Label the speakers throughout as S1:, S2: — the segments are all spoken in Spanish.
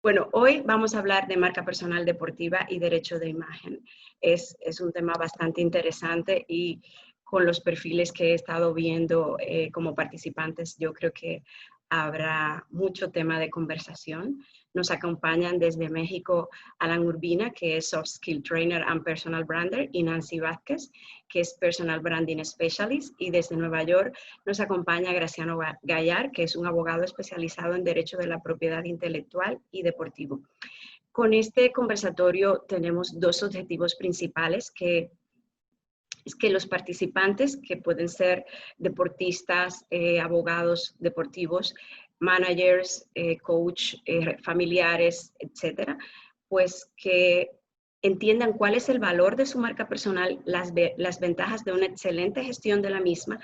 S1: Bueno, hoy vamos a hablar de marca personal deportiva y derecho de imagen. Es un tema bastante interesante y con los perfiles que he estado viendo como participantes, yo creo que habrá mucho tema de conversación. Nos acompañan desde México Alan Urbina, que es Soft Skill Trainer and Personal Brander, y Nancy Vázquez, que es Personal Branding Specialist. Y desde Nueva York nos acompaña Graciano Gallar, que es un abogado especializado en Derecho de la Propiedad Intelectual y Deportivo. Con este conversatorio tenemos dos objetivos principales, que es que los participantes, que pueden ser deportistas, abogados deportivos, managers, coach, familiares, etcétera, pues que entiendan cuál es el valor de su marca personal, las ventajas de una excelente gestión de la misma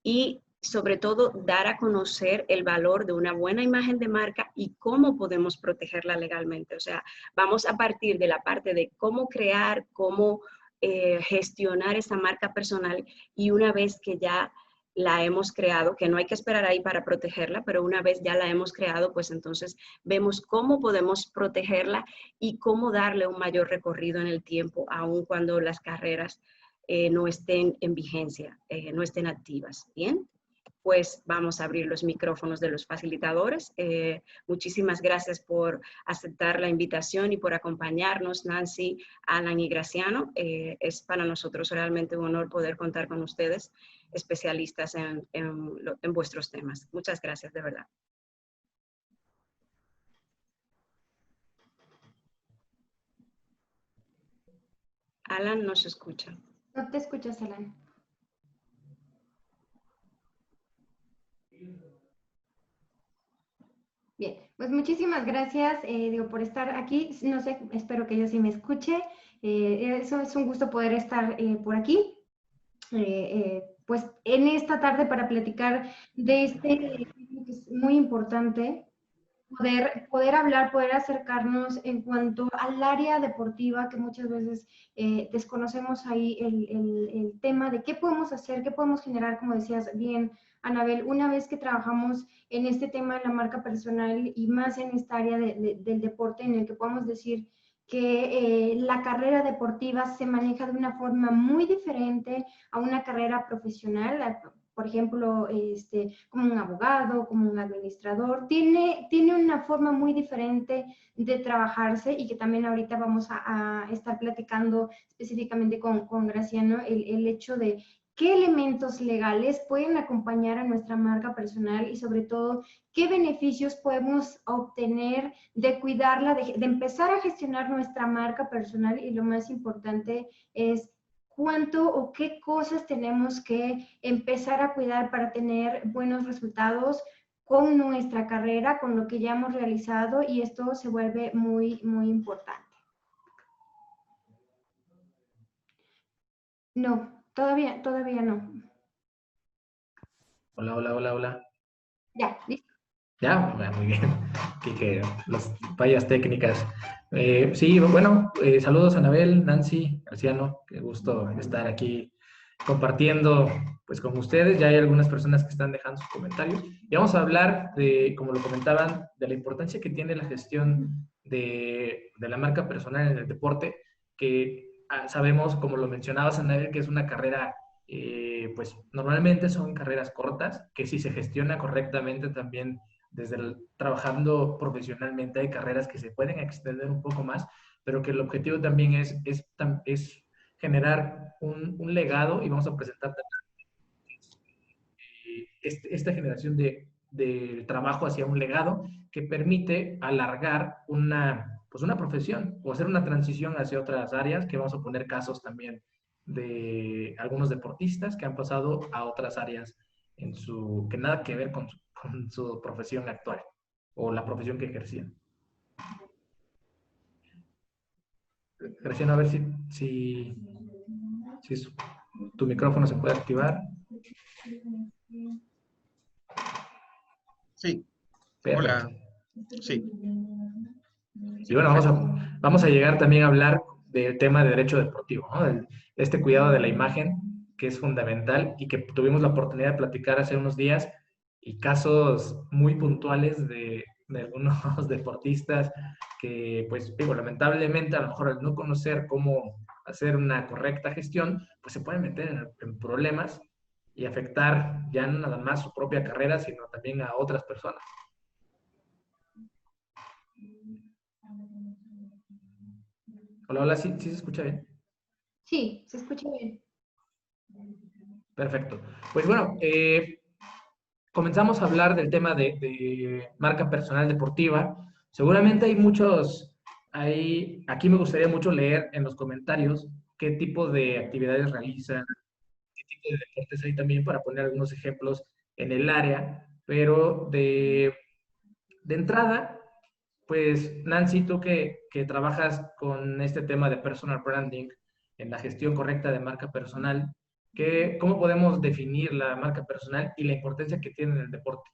S1: y sobre todo dar a conocer el valor de una buena imagen de marca y cómo podemos protegerla legalmente. O sea, vamos a partir de la parte de cómo crear, cómo gestionar esa marca personal, y una vez que ya la hemos creado, que no hay que esperar ahí para protegerla, pero una vez ya la hemos creado, pues entonces vemos cómo podemos protegerla y cómo darle un mayor recorrido en el tiempo, aun cuando las carreras no estén en vigencia, no estén activas. Bien, pues vamos a abrir los micrófonos de los facilitadores. Muchísimas gracias por aceptar la invitación y por acompañarnos, Nancy, Alan y Graciano. Es para nosotros realmente un honor poder contar con ustedes, especialistas en vuestros temas. Muchas gracias, de verdad. Alan, no se escucha.
S2: No te escuchas, Alan. Bien, pues muchísimas gracias, por estar aquí. No sé, espero que yo sí me escuche. Eso es un gusto poder estar por aquí. Pues en esta tarde para platicar de este tema que es muy importante, poder hablar, poder acercarnos en cuanto al área deportiva, que muchas veces desconocemos ahí el tema de qué podemos hacer, qué podemos generar, como decías bien, Anabel, una vez que trabajamos en este tema de la marca personal y más en esta área del deporte, en el que podemos decir que la carrera deportiva se maneja de una forma muy diferente a una carrera profesional. Por ejemplo, como un abogado, como un administrador, tiene una forma muy diferente de trabajarse, y que también ahorita vamos a estar platicando específicamente con Graciano, el hecho de qué elementos legales pueden acompañar a nuestra marca personal y sobre todo qué beneficios podemos obtener de cuidarla, de empezar a gestionar nuestra marca personal, y lo más importante es cuánto o qué cosas tenemos que empezar a cuidar para tener buenos resultados con nuestra carrera, con lo que ya hemos realizado, y esto se vuelve muy, muy importante. No, todavía no.
S3: Hola.
S2: Ya, listo.
S3: Ya, muy bien. Que las fallas técnicas. Sí, bueno, saludos a Anabel, Nancy, Graciano. Qué gusto estar aquí compartiendo pues con ustedes. Ya hay algunas personas que están dejando sus comentarios. Y vamos a hablar de, como lo comentaban, de la importancia que tiene la gestión de la marca personal en el deporte, que sabemos, como lo mencionabas, Anabel, que es una carrera, pues normalmente son carreras cortas, que si se gestiona correctamente también trabajando profesionalmente, hay carreras que se pueden extender un poco más, pero que el objetivo también es generar un legado, y vamos a presentar esta generación de trabajo hacia un legado que permite alargar pues una profesión o hacer una transición hacia otras áreas, que vamos a poner casos también de algunos deportistas que han pasado a otras áreas que nada que ver con su profesión actual o la profesión que ejercían. Graciano, a ver si tu micrófono se puede activar.
S4: Sí.
S3: Perfecto.
S4: Hola. Sí.
S3: Y bueno, vamos a llegar también a hablar del tema de derecho deportivo, ¿no? Este cuidado de la imagen, que es fundamental y que tuvimos la oportunidad de platicar hace unos días, y casos muy puntuales de de algunos deportistas que, pues, digo, lamentablemente, a lo mejor al no conocer cómo hacer una correcta gestión, pues se pueden meter en problemas y afectar ya no nada más su propia carrera, sino también a otras personas. Hola, hola, ¿sí, sí se escucha bien?
S2: Sí, se escucha bien.
S3: Perfecto. Pues bueno, comenzamos a hablar del tema de marca personal deportiva. Seguramente hay muchos, aquí me gustaría mucho leer en los comentarios qué tipo de actividades realizan, qué tipo de deportes hay también para poner algunos ejemplos en el área, pero de entrada, pues Nancy, tú que trabajas con este tema de personal branding, en la gestión correcta de marca personal, ¿cómo podemos definir la marca personal y la importancia que tiene en el deporte?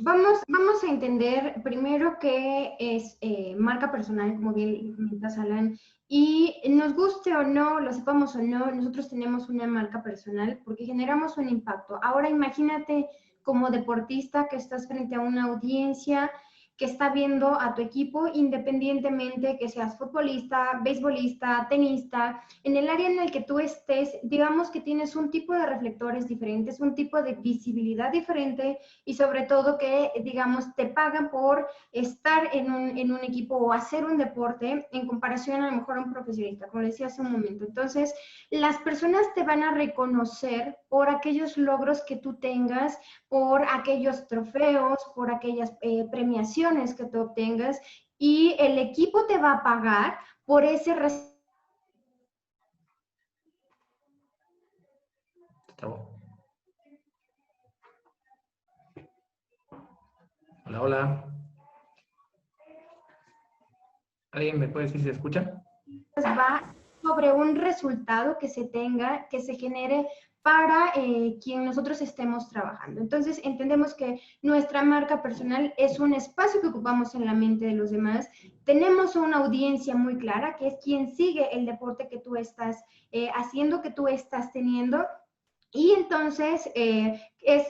S2: Vamos a entender primero qué es marca personal, como bien comentas, Alan, y nos guste o no, lo sepamos o no, nosotros tenemos una marca personal porque generamos un impacto. Ahora imagínate como deportista que estás frente a una audiencia que está viendo a tu equipo independientemente que seas futbolista, beisbolista, tenista, en el área en el que tú estés, digamos que tienes un tipo de reflectores diferentes, un tipo de visibilidad diferente y sobre todo que, digamos, te pagan por estar en un equipo o hacer un deporte en comparación a lo mejor a un profesionista, como decía hace un momento. Entonces, las personas te van a reconocer por aquellos logros que tú tengas, por aquellos trofeos, por aquellas premiaciones que tú obtengas y el equipo te va a pagar por ese
S3: Hola, hola. ¿Alguien me puede decir si se escucha?
S2: va sobre un resultado que se tenga, que se genere para quien nosotros estemos trabajando. Entonces, entendemos que nuestra marca personal es un espacio que ocupamos en la mente de los demás. Tenemos una audiencia muy clara, que es quien sigue el deporte que tú estás haciendo, que tú estás teniendo. Y entonces,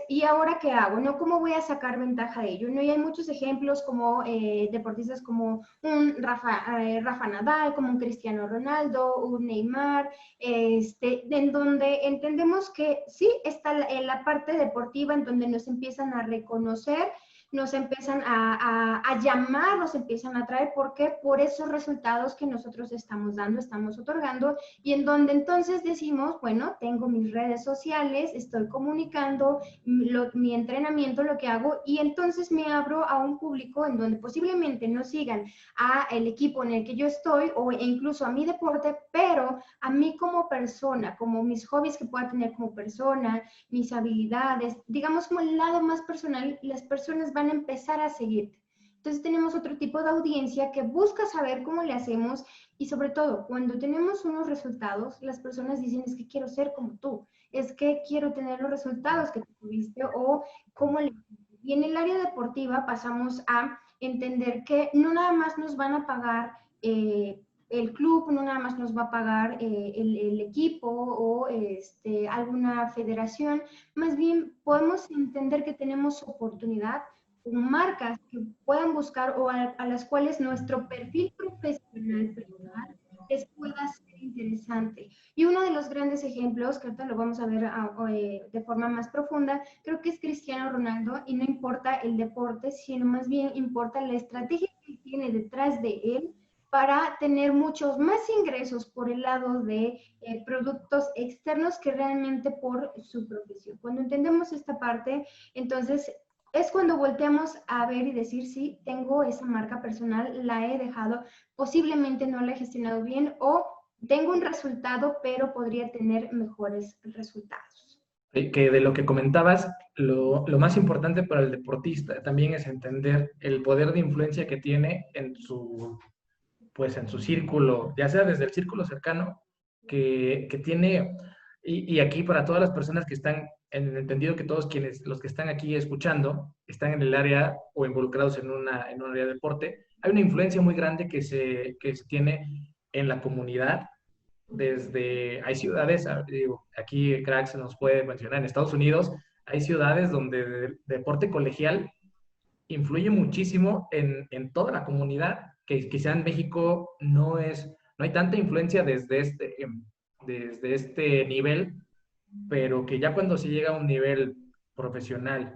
S2: ¿y ahora qué hago? ¿No? ¿Cómo voy a sacar ventaja de ello? ¿No? Y hay muchos ejemplos como deportistas como un Rafa Nadal, como un Cristiano Ronaldo, un Neymar, en donde entendemos que sí está en la parte deportiva, en donde nos empiezan a reconocer, nos empiezan a llamar, nos empiezan a traer, ¿por qué? Por esos resultados que nosotros estamos dando, estamos otorgando, y en donde entonces decimos, bueno, tengo mis redes sociales, estoy comunicando mi entrenamiento, lo que hago, y entonces me abro a un público en donde posiblemente no sigan a el equipo en el que yo estoy o incluso a mi deporte, pero a mí como persona, como mis hobbies que pueda tener como persona, mis habilidades, digamos como el lado más personal, las personas van a empezar a seguirte. Entonces tenemos otro tipo de audiencia que busca saber cómo le hacemos y sobre todo cuando tenemos unos resultados, las personas dicen es que quiero ser como tú, es que quiero tener los resultados que tú tuviste o cómo le... Y en el área deportiva pasamos a entender que no nada más nos van a pagar el club, no nada más nos va a pagar el equipo o alguna federación, más bien podemos entender que tenemos oportunidad con marcas que puedan buscar o a las cuales nuestro perfil profesional personal les pueda ser interesante. Y uno de los grandes ejemplos, que ahorita lo vamos a ver de forma más profunda, creo que es Cristiano Ronaldo, y no importa el deporte, sino más bien importa la estrategia que tiene detrás de él para tener muchos más ingresos por el lado de productos externos que realmente por su profesión. Cuando entendemos esta parte, entonces es cuando volteamos a ver y decir, sí, tengo esa marca personal, la he dejado, posiblemente no la he gestionado bien o tengo un resultado, pero podría tener mejores resultados.
S3: Que de lo que comentabas, lo más importante para el deportista también es entender el poder de influencia que tiene pues en su círculo, ya sea desde el círculo cercano, que tiene, y aquí para todas las personas que están, en el entendido que todos los que están aquí escuchando, están en el área o involucrados en un área de deporte, hay una influencia muy grande que se tiene en la comunidad. Hay ciudades, digo, aquí Crack se nos puede mencionar, en Estados Unidos hay ciudades donde de deporte colegial influye muchísimo en toda la comunidad, que quizá en México no hay tanta influencia desde este nivel, pero que ya cuando se llega a un nivel profesional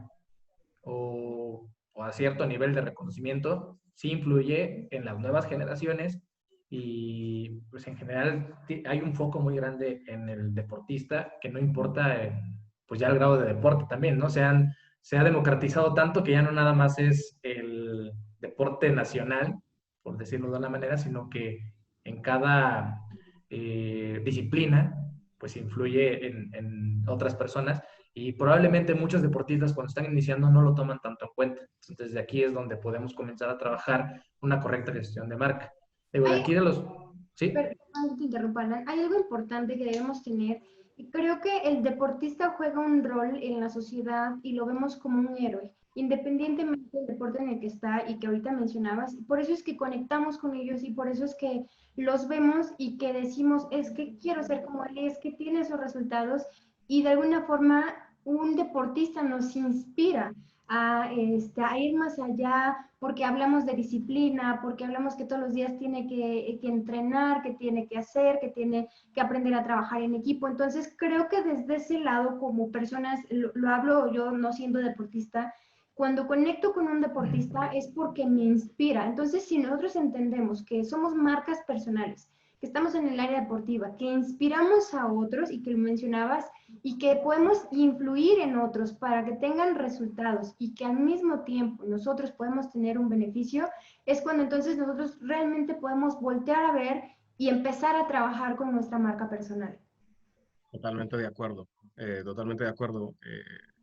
S3: o a cierto nivel de reconocimiento, sí influye en las nuevas generaciones y pues en general hay un foco muy grande en el deportista que no importa pues ya el grado de deporte también, ¿no? Se ha democratizado tanto que ya no nada más es el deporte nacional, por decirlo de una manera, sino que en cada disciplina pues influye en otras personas y probablemente muchos deportistas cuando están iniciando no lo toman tanto en cuenta. Entonces, desde aquí es donde podemos comenzar a trabajar una correcta gestión de marca. Digo, de
S2: Hay,
S3: aquí de los... ¿Sí?
S2: perdón que te interrumpa, Alan. Hay algo importante que debemos tener. Y creo que el deportista juega un rol en la sociedad y lo vemos como un héroe, independientemente del deporte en el que está y que ahorita mencionabas. Por eso es que conectamos con ellos y por eso es que los vemos y que decimos, es que quiero ser como él, es que tiene esos resultados y de alguna forma un deportista nos inspira a ir más allá, porque hablamos de disciplina, porque hablamos que todos los días tiene que entrenar, que tiene que hacer, que tiene que aprender a trabajar en equipo. Entonces, creo que desde ese lado, como personas, lo hablo yo no siendo deportista, cuando conecto con un deportista es porque me inspira. Entonces, si nosotros entendemos que somos marcas personales, que estamos en el área deportiva, que inspiramos a otros y que lo mencionabas, y que podemos influir en otros para que tengan resultados y que al mismo tiempo nosotros podemos tener un beneficio, es cuando entonces nosotros realmente podemos voltear a ver y empezar a trabajar con nuestra marca personal.
S4: Totalmente de acuerdo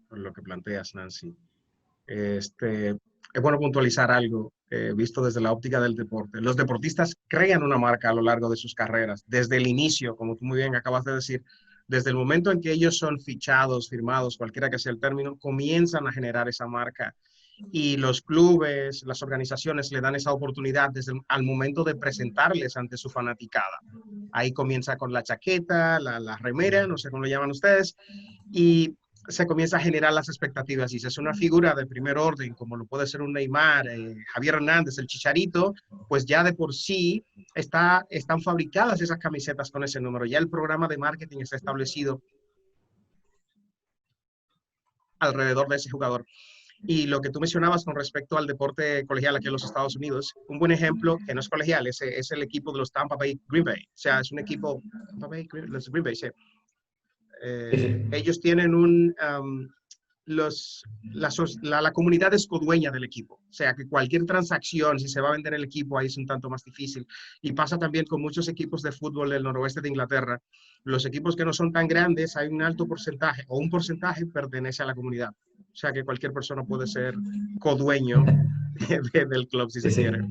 S4: con lo que planteas, Nancy. Es bueno puntualizar algo visto desde la óptica del deporte. Los deportistas crean una marca a lo largo de sus carreras, desde el inicio, como tú muy bien acabas de decir, desde el momento en que ellos son fichados, firmados, cualquiera que sea el término, comienzan a generar esa marca y los clubes, las organizaciones le dan esa oportunidad desde al momento de presentarles ante su fanaticada. Ahí comienza con la chaqueta, la remera, no sé cómo le llaman ustedes, y se comienza a generar las expectativas. Y si es una figura de primer orden, como lo puede ser un Neymar, Javier Hernández, el Chicharito, pues ya de por sí están fabricadas esas camisetas con ese número. Ya el programa de marketing está establecido alrededor de ese jugador. Y lo que tú mencionabas con respecto al deporte colegial aquí en los Estados Unidos, un buen ejemplo que no es colegial, es el equipo de los Tampa Bay Green Bay. O sea, es un equipo, Tampa Bay, los Green Bay, sí.
S3: Sí, sí.
S4: Ellos tienen la comunidad es codueña del equipo. O sea, que cualquier transacción, si se va a vender el equipo, ahí es un tanto más difícil. Y pasa también con muchos equipos de fútbol del noroeste de Inglaterra. Los equipos que no son tan grandes, hay un alto porcentaje o un porcentaje pertenece a la comunidad. O sea, que cualquier persona puede ser codueño del club si
S3: Sí,
S4: se
S3: sí.
S4: quiere.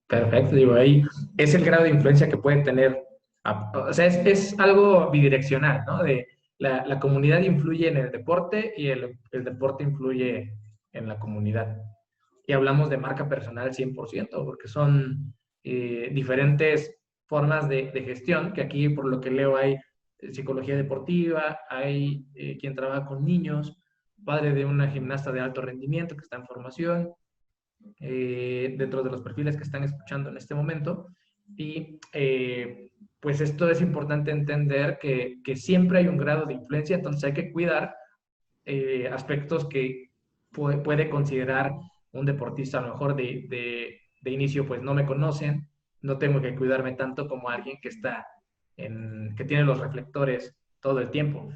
S3: Perfecto, digo, ahí es el grado de influencia que puede tener, o sea, es algo bidireccional, ¿no? De la comunidad influye en el deporte y el deporte influye en la comunidad. Y hablamos de marca personal 100%, porque son diferentes formas de gestión, que aquí por lo que leo hay psicología deportiva, hay quien trabaja con niños, padre de una gimnasta de alto rendimiento que está en formación, dentro de los perfiles que están escuchando en este momento. Y pues esto es importante entender que siempre hay un grado de influencia, entonces hay que cuidar aspectos que puede considerar un deportista a lo mejor de inicio, pues no me conocen, no tengo que cuidarme tanto como alguien que está que tiene los reflectores todo el tiempo.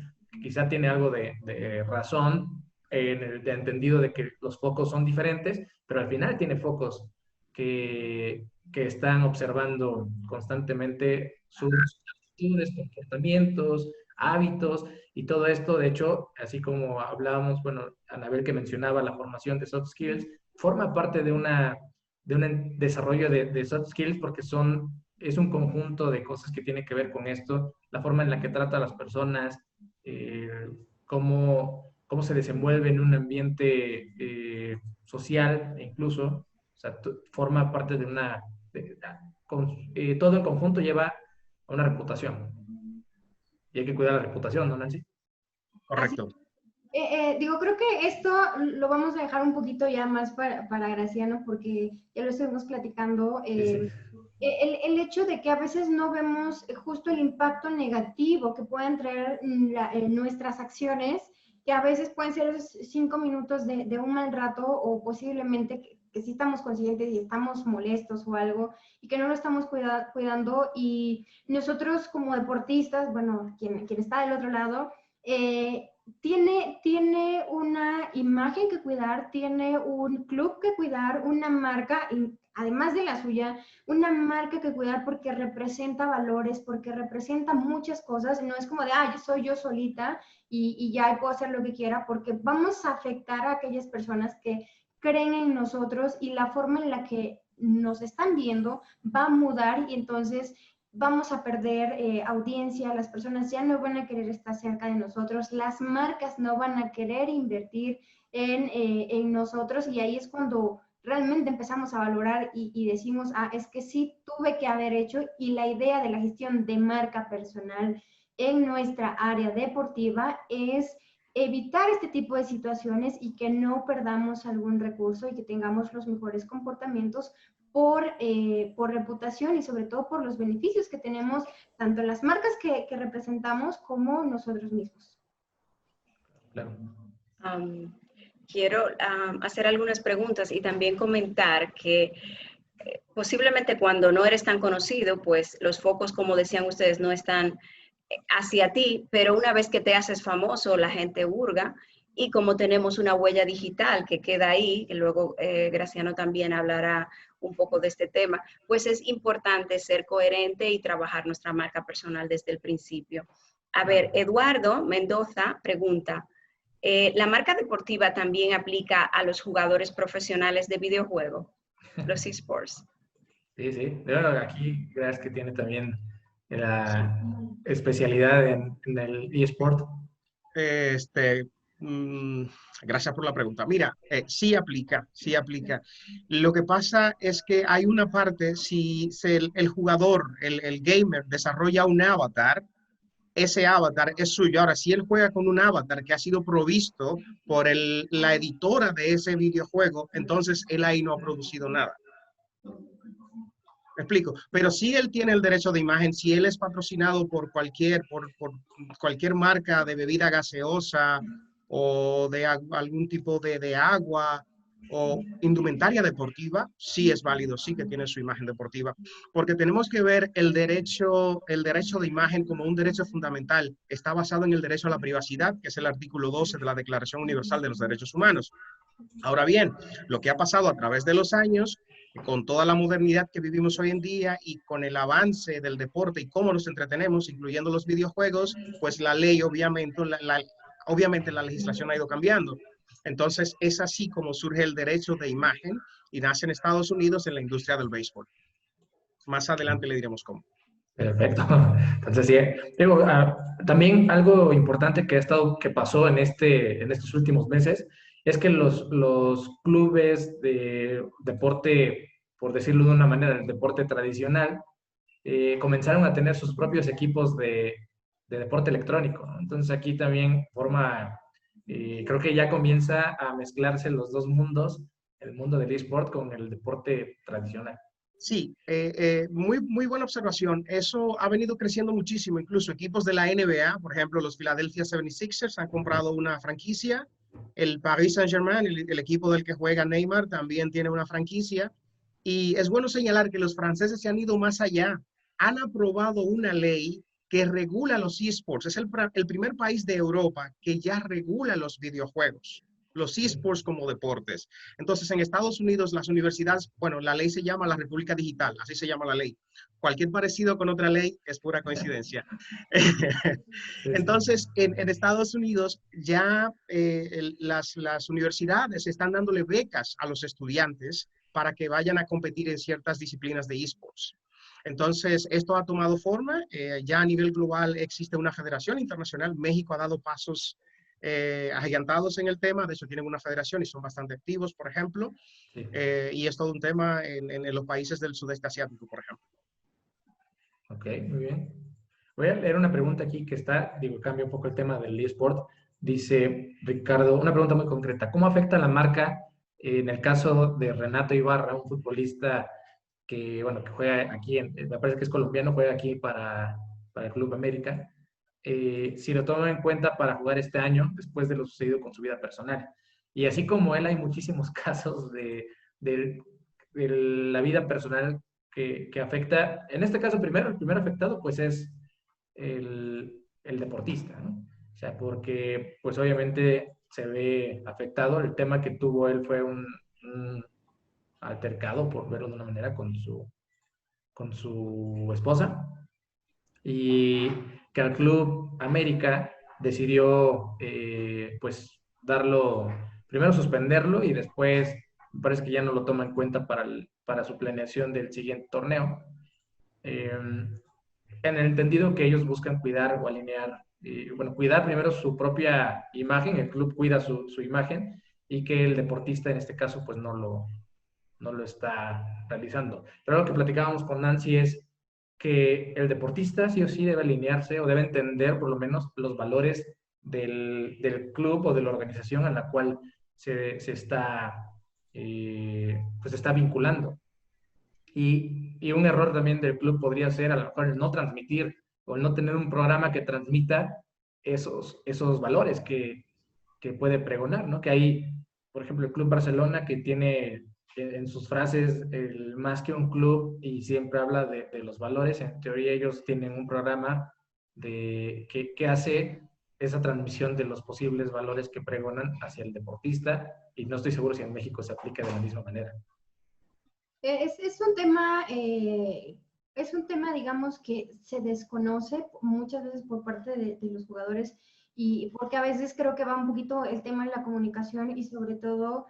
S3: Quizá tiene algo de razón en el entendido de que los focos son diferentes, pero al final tiene focos que están observando constantemente sus actitudes, comportamientos, hábitos y todo esto. De hecho, así como hablábamos, bueno, Anabel que mencionaba la formación de soft skills, forma parte de un desarrollo de soft skills porque es un conjunto de cosas que tiene que ver con esto, la forma en la que trata a las personas, cómo se desenvuelve en un ambiente social incluso, o sea, forma parte de todo en conjunto lleva a una reputación. Y hay que cuidar la reputación, ¿no, Nancy?
S2: Así,
S4: Correcto.
S2: Creo que esto lo vamos a dejar un poquito ya más para Graciano, porque ya lo estuvimos platicando.
S3: Sí, sí.
S2: El hecho de que a veces no vemos justo el impacto negativo que pueden traer nuestras acciones, que a veces pueden ser esos 5 minutos de un mal rato, o posiblemente que sí estamos conscientes y estamos molestos o algo, y que no lo estamos cuidando, y nosotros como deportistas, bueno, quien está del otro lado, tiene una imagen que cuidar, tiene un club que cuidar, una marca, además de la suya, una marca que cuidar, porque representa valores, porque representa muchas cosas. No es como de, soy yo solita y ya puedo hacer lo que quiera, porque vamos a afectar a aquellas personas que creen en nosotros, y la forma en la que nos están viendo va a mudar, y entonces vamos a perder audiencia, las personas ya no van a querer estar cerca de nosotros, las marcas no van a querer invertir en nosotros, y ahí es cuando realmente empezamos a valorar y decimos, es que sí tuve que haber hecho. Y la idea de la gestión de marca personal en nuestra área deportiva es evitar este tipo de situaciones, y que no perdamos algún recurso, y que tengamos los mejores comportamientos por reputación, y sobre todo por los beneficios que tenemos, tanto en las marcas que representamos como nosotros mismos.
S3: Claro.
S1: Quiero hacer algunas preguntas y también comentar que posiblemente cuando no eres tan conocido, pues los focos, como decían ustedes, no están hacia ti, pero una vez que te haces famoso, la gente hurga, y como tenemos una huella digital que queda ahí, que luego Graciano también hablará un poco de este tema, pues es importante ser coherente y trabajar nuestra marca personal desde el principio. A ver, Eduardo Mendoza pregunta, ¿la marca deportiva también aplica a los jugadores profesionales de videojuegos, los esports?
S3: Sí, sí. Bueno, aquí, gracias que tiene también
S4: Sí.
S3: la especialidad en el eSport.
S4: Este, mm, Gracias por la pregunta. Mira, sí aplica, sí aplica. Lo que pasa es que hay una parte, si el jugador, el gamer, desarrolla un avatar, ese avatar es suyo. Ahora, si él juega con un avatar que ha sido provisto por la editora de ese videojuego, entonces él ahí no ha producido nada. Me explico, pero si él tiene el derecho de imagen, si él es patrocinado por cualquier marca de bebida gaseosa o de algún tipo de agua o indumentaria deportiva, sí es válido, sí que tiene su imagen deportiva, porque tenemos que ver el derecho de imagen como un derecho fundamental. Está basado en el derecho a la privacidad, que es el artículo 12 de la Declaración Universal de los Derechos Humanos. Ahora bien, lo que ha pasado a través de los años, con toda la modernidad que vivimos hoy en día y con el avance del deporte y cómo nos entretenemos, incluyendo los videojuegos, pues la ley, obviamente la legislación ha ido cambiando. Entonces, es así como surge el derecho de imagen y nace en Estados Unidos en la industria del béisbol. Más adelante le diremos cómo.
S3: Perfecto. Entonces, sí, digo, también algo importante que pasó en estos últimos meses es que los clubes de deporte, por decirlo de una manera, el deporte tradicional, comenzaron a tener sus propios equipos de deporte electrónico, ¿no? Entonces aquí también creo que ya comienza a mezclarse los dos mundos, el mundo del eSport con el deporte tradicional.
S4: Sí, muy buena observación. Eso ha venido creciendo muchísimo. Incluso equipos de la NBA, por ejemplo, los Philadelphia 76ers han comprado una franquicia. El Paris Saint-Germain, el equipo del que juega Neymar, también tiene una franquicia. Y es bueno señalar que los franceses se han ido más allá. Han aprobado una ley que regula los esports. Es el primer país de Europa que ya regula los videojuegos, los esports como deportes. Entonces, en Estados Unidos, las universidades, bueno, la ley se llama la República Digital, así se llama la ley. Cualquier parecido con otra ley es pura coincidencia. Entonces, en Estados Unidos ya las universidades están dándole becas a los estudiantes para que vayan a competir en ciertas disciplinas de esports. Entonces, esto ha tomado forma. Ya a nivel global existe una federación internacional. México ha dado pasos agigantados en el tema. De hecho, tienen una federación y son bastante activos, por ejemplo. Sí. Y es todo un tema en los países del sudeste asiático, por ejemplo.
S3: Ok, muy bien. Voy a leer una pregunta aquí que está, cambia un poco el tema del eSport, Dice Ricardo, una pregunta muy concreta. ¿Cómo afecta la marca en el caso de Renato Ibarra, un futbolista que, bueno, que juega aquí, me parece que es colombiano, juega aquí para el Club América, si lo toma en cuenta para jugar este año, después de lo sucedido con su vida personal? Y así como él, hay muchísimos casos de la vida personal que afecta, en este caso primero, el primer afectado pues es el deportista, ¿no? O sea, porque pues obviamente se ve afectado. El tema que tuvo él fue un altercado, por verlo de una manera, con su esposa, y que al Club América decidió pues darlo, primero suspenderlo y después me parece que ya no lo toma en cuenta para su planeación del siguiente torneo. En el entendido que ellos buscan cuidar o alinear, bueno, cuidar primero su propia imagen, el club cuida su imagen, y que el deportista en este caso pues no lo está realizando. Pero lo que platicábamos con Nancy es que el deportista sí o sí debe alinearse o debe entender por lo menos los valores del club o de la organización a la cual se está, pues está vinculando. Y un error también del club podría ser a lo mejor el no transmitir o el no tener un programa que transmita esos valores que puede pregonar, ¿no? Que hay, por ejemplo, el Club Barcelona, que tiene en sus frases el más que un club y siempre habla de los valores. En teoría ellos tienen un programa que hace esa transmisión de los posibles valores que pregonan hacia el deportista, y no estoy seguro si en México se aplica de la misma manera.
S2: Es un tema, digamos, que se desconoce muchas veces por parte de los jugadores, y porque a veces creo que va un poquito el tema de la comunicación y sobre todo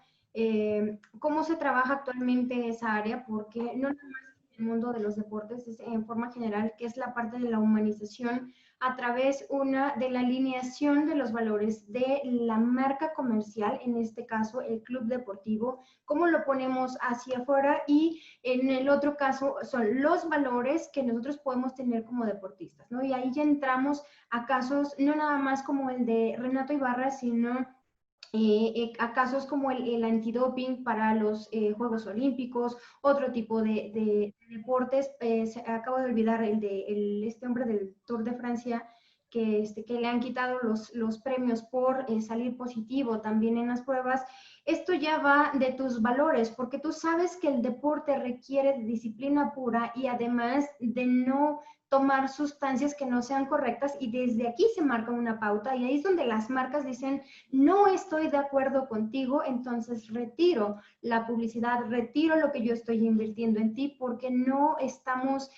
S2: cómo se trabaja actualmente esa área, porque no nada más en el mundo de los deportes, es en forma general, que es la parte de la humanización a través de la alineación de los valores de la marca comercial, en este caso el club deportivo, cómo lo ponemos hacia afuera, y en el otro caso son los valores que nosotros podemos tener como deportistas, ¿no? Y ahí ya entramos a casos no nada más como el de Renato Ibarra, sino a casos como el antidoping para los Juegos Olímpicos, otro tipo de deportes. Acabo de olvidar este hombre del Tour de Francia, que le han quitado los premios por salir positivo también en las pruebas. Esto ya va de tus valores, porque tú sabes que el deporte requiere de disciplina pura y además de no tomar sustancias que no sean correctas, y desde aquí se marca una pauta, y ahí es donde las marcas dicen: no estoy de acuerdo contigo, entonces retiro la publicidad, retiro lo que yo estoy invirtiendo en ti, porque no estamos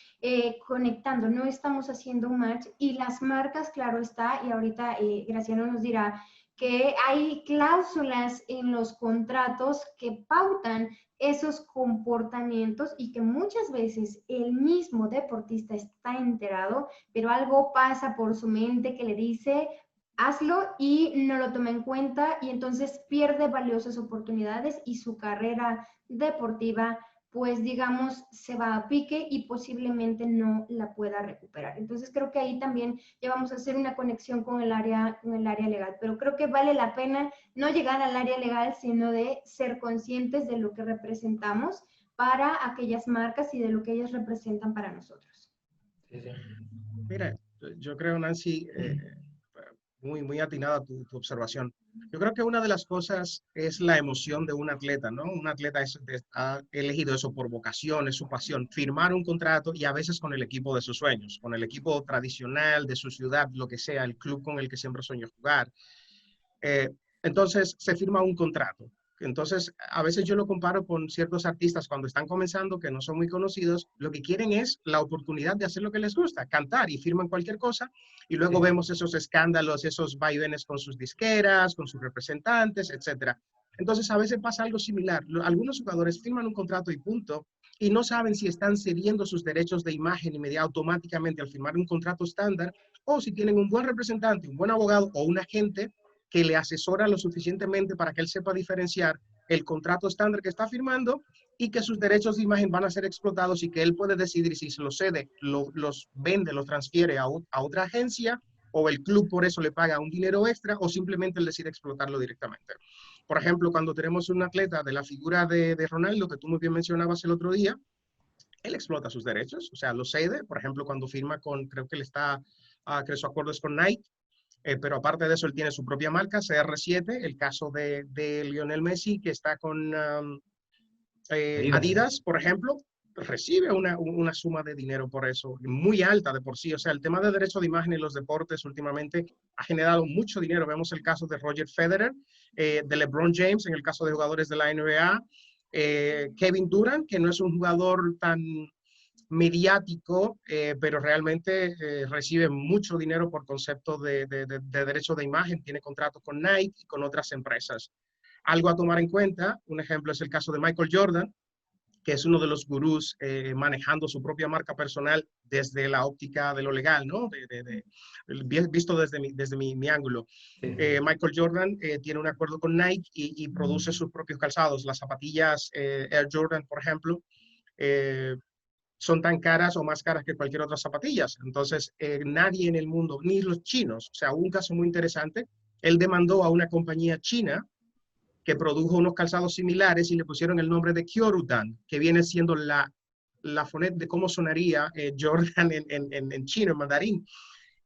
S2: conectando, no estamos haciendo un match. Y las marcas, claro está, y ahorita Graciano nos dirá que hay cláusulas en los contratos que pautan esos comportamientos, y que muchas veces el mismo deportista está enterado, pero algo pasa por su mente que le dice: hazlo, y no lo toma en cuenta, y entonces pierde valiosas oportunidades y su carrera deportiva, pues digamos, se va a pique y posiblemente no la pueda recuperar. Entonces creo que ahí también ya vamos a hacer una conexión con el área legal, pero creo que vale la pena no llegar al área legal, sino de ser conscientes de lo que representamos para aquellas marcas y de lo que ellas representan para nosotros.
S3: Sí, sí.
S4: Mira, yo creo, Nancy, muy atinada tu observación. Yo creo que una de las cosas es la emoción de un atleta, ¿no? Un atleta ha elegido eso por vocación, es su pasión, firmar un contrato, y a veces con el equipo de sus sueños, con el equipo tradicional de su ciudad, lo que sea, el club con el que siempre soñó jugar. Entonces se firma un contrato. Entonces, a veces yo lo comparo con ciertos artistas cuando están comenzando, que no son muy conocidos, lo que quieren es la oportunidad de hacer lo que les gusta, cantar, y firman cualquier cosa, y luego vemos esos escándalos, esos vaivenes con sus disqueras, con sus representantes, etc. Entonces, a veces pasa algo similar. Algunos jugadores firman un contrato y punto, y no saben si están cediendo sus derechos de imagen automáticamente al firmar un contrato estándar, o si tienen un buen representante, un buen abogado o un agente que le asesora lo suficientemente para que él sepa diferenciar el contrato estándar que está firmando y que sus derechos de imagen van a ser explotados, y que él puede decidir si se los cede, los vende, los transfiere a otra agencia, o el club por eso le paga un dinero extra, o simplemente él decide explotarlo directamente. Por ejemplo, cuando tenemos un atleta de la figura de Ronaldo, que tú muy bien mencionabas el otro día, él explota sus derechos, o sea, lo cede. Por ejemplo, cuando firma con, creo que él está, creo su acuerdo es con Nike, pero aparte de eso, él tiene su propia marca, CR7, el caso de Lionel Messi, que está con Adidas, por ejemplo, recibe una suma de dinero por eso, muy alta de por sí. O sea, el tema de derecho de imagen en los deportes últimamente ha generado mucho dinero. Vemos el caso de Roger Federer, de LeBron James, en el caso de jugadores de la NBA, Kevin Durant, que no es un jugador tan mediático, pero realmente recibe mucho dinero por concepto de derecho de imagen, tiene contratos con Nike y con otras empresas. Algo a tomar en cuenta, un ejemplo es el caso de Michael Jordan, que es uno de los gurús manejando su propia marca personal desde la óptica de lo legal, ¿no? Visto desde mi ángulo.
S3: Sí.
S4: Michael Jordan tiene un acuerdo con Nike y produce sus propios calzados. Las zapatillas Air Jordan, por ejemplo, son tan caras o más caras que cualquier otra zapatillas. Entonces, nadie en el mundo, ni los chinos, o sea, un caso muy interesante, él demandó a una compañía china que produjo unos calzados similares y le pusieron el nombre de Kyorudan, que viene siendo la foneta de cómo sonaría Jordan en chino, en mandarín.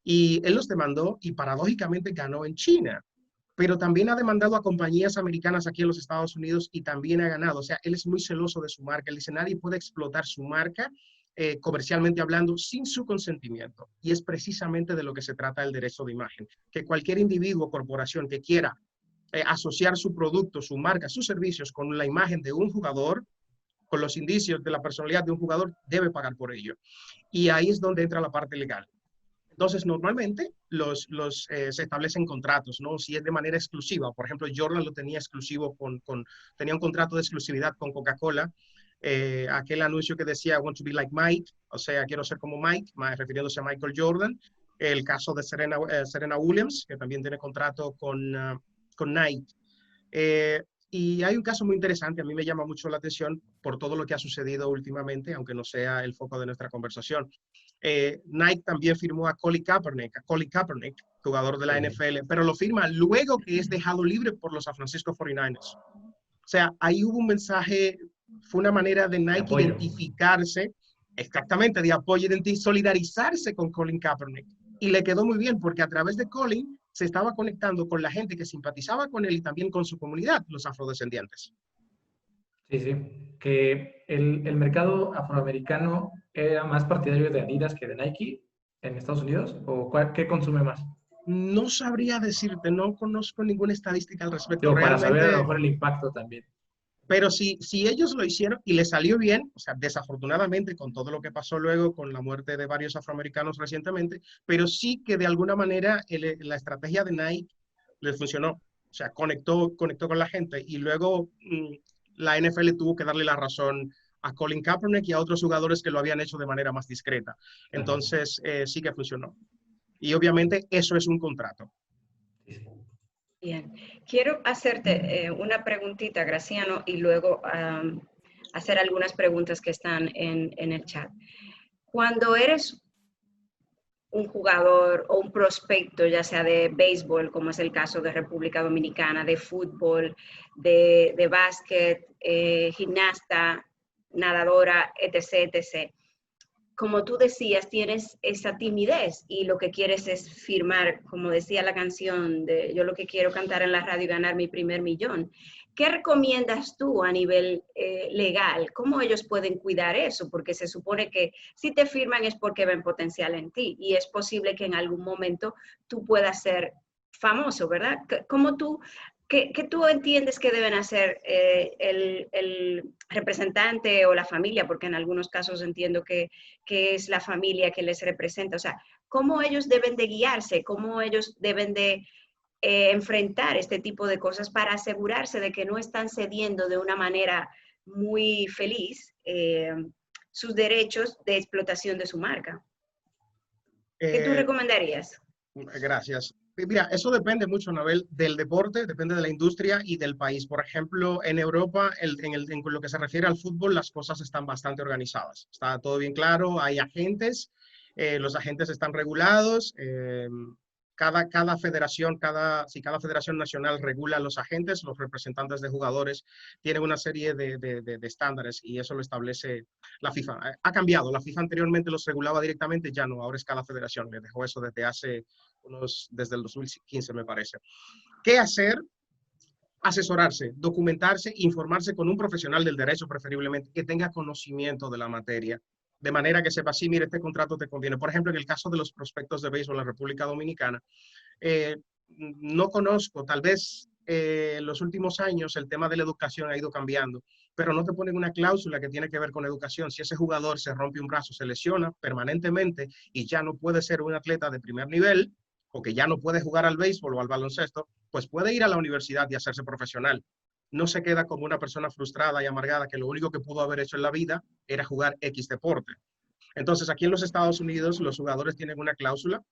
S4: Y él los demandó y paradójicamente ganó en China, pero también ha demandado a compañías americanas aquí en los Estados Unidos y también ha ganado. O sea, él es muy celoso de su marca. Él dice, nadie puede explotar su marca comercialmente hablando sin su consentimiento. Y es precisamente de lo que se trata el derecho de imagen. Que cualquier individuo o corporación que quiera asociar su producto, su marca, sus servicios con la imagen de un jugador, con los indicios de la personalidad de un jugador, debe pagar por ello. Y ahí es donde entra la parte legal. Entonces, normalmente se establecen contratos, ¿no? Si es de manera exclusiva. Por ejemplo, Jordan lo tenía exclusivo tenía un contrato de exclusividad con Coca-Cola. Aquel anuncio que decía, I want to be like Mike, o sea, quiero ser como Mike, refiriéndose a Michael Jordan. El caso de Serena Williams, que también tiene contrato con Nike. Y hay un caso muy interesante, a mí me llama mucho la atención por todo lo que ha sucedido últimamente, aunque no sea el foco de nuestra conversación. Nike también firmó a Colin Kaepernick, jugador de la NFL, pero lo firma luego que es dejado libre por los San Francisco 49ers. O sea, ahí hubo un mensaje, fue una manera de Nike identificarse, exactamente, de apoyo, solidarizarse con Colin Kaepernick. Y le quedó muy bien porque a través de Colin se estaba conectando con la gente que simpatizaba con él y también con su comunidad, los afrodescendientes.
S3: Sí, sí. Que el mercado afroamericano era más partidario de Adidas que de Nike en Estados Unidos, ¿o qué consume más?
S4: No sabría decirte, no conozco ninguna estadística al respecto.
S3: Digo, para
S4: realmente,
S3: saber a lo mejor el impacto también.
S4: Pero si ellos lo hicieron y les salió bien, o sea, desafortunadamente con todo lo que pasó luego con la muerte de varios afroamericanos recientemente, pero sí que de alguna manera la estrategia de Nike les funcionó. O sea, conectó con la gente y luego la NFL tuvo que darle la razón a Colin Kaepernick y a otros jugadores que lo habían hecho de manera más discreta. Entonces, sí que funcionó. Y obviamente eso es un contrato.
S1: Bien, quiero hacerte una preguntita, Graciano, y luego hacer algunas preguntas que están en el chat. Cuando eres un jugador o un prospecto, ya sea de béisbol, como es el caso de República Dominicana, de fútbol, de básquet, gimnasta, nadadora, etc., etc., como tú decías, tienes esa timidez y lo que quieres es firmar, como decía la canción de yo lo que quiero cantar en la radio y ganar mi primer millón. ¿Qué recomiendas tú a nivel legal? ¿Cómo ellos pueden cuidar eso? Porque se supone que si te firman es porque ven potencial en ti y es posible que en algún momento tú puedas ser famoso, ¿verdad? ¿Cómo tú... ¿Qué tú entiendes que deben hacer el representante o la familia? Porque en algunos casos entiendo que es la familia que les representa. O sea, ¿cómo ellos deben de guiarse? ¿Cómo ellos deben de enfrentar este tipo de cosas para asegurarse de que no están cediendo de una manera muy feliz sus derechos de explotación de su marca? ¿Qué tú recomendarías?
S4: Gracias. Mira, eso depende mucho, Anabel, del deporte, depende de la industria y del país. Por ejemplo, en Europa, en lo que se refiere al fútbol, las cosas están bastante organizadas. Está todo bien claro, hay agentes, los agentes están regulados, cada federación, cada federación nacional regula a los agentes, los representantes de jugadores tienen una serie de estándares y eso lo establece la FIFA. Ha cambiado, la FIFA anteriormente los regulaba directamente, ya no, ahora es cada federación, le dejó eso desde el 2015 me parece. ¿Qué hacer? Asesorarse, documentarse, informarse con un profesional del derecho preferiblemente, que tenga conocimiento de la materia, de manera que sepa, sí, mire, este contrato te conviene. Por ejemplo, en el caso de los prospectos de béisbol en la República Dominicana, no conozco, tal vez los últimos años el tema de la educación ha ido cambiando, pero no te ponen una cláusula que tiene que ver con educación. Si ese jugador se rompe un brazo, se lesiona permanentemente y ya no puede ser un atleta de primer nivel, o que ya no puede jugar al béisbol o al baloncesto, pues puede ir a la universidad y hacerse profesional. No se queda como una persona frustrada y amargada que lo único que pudo haber hecho en la vida era jugar X deporte. Entonces, aquí en los Estados Unidos, los jugadores tienen una cláusula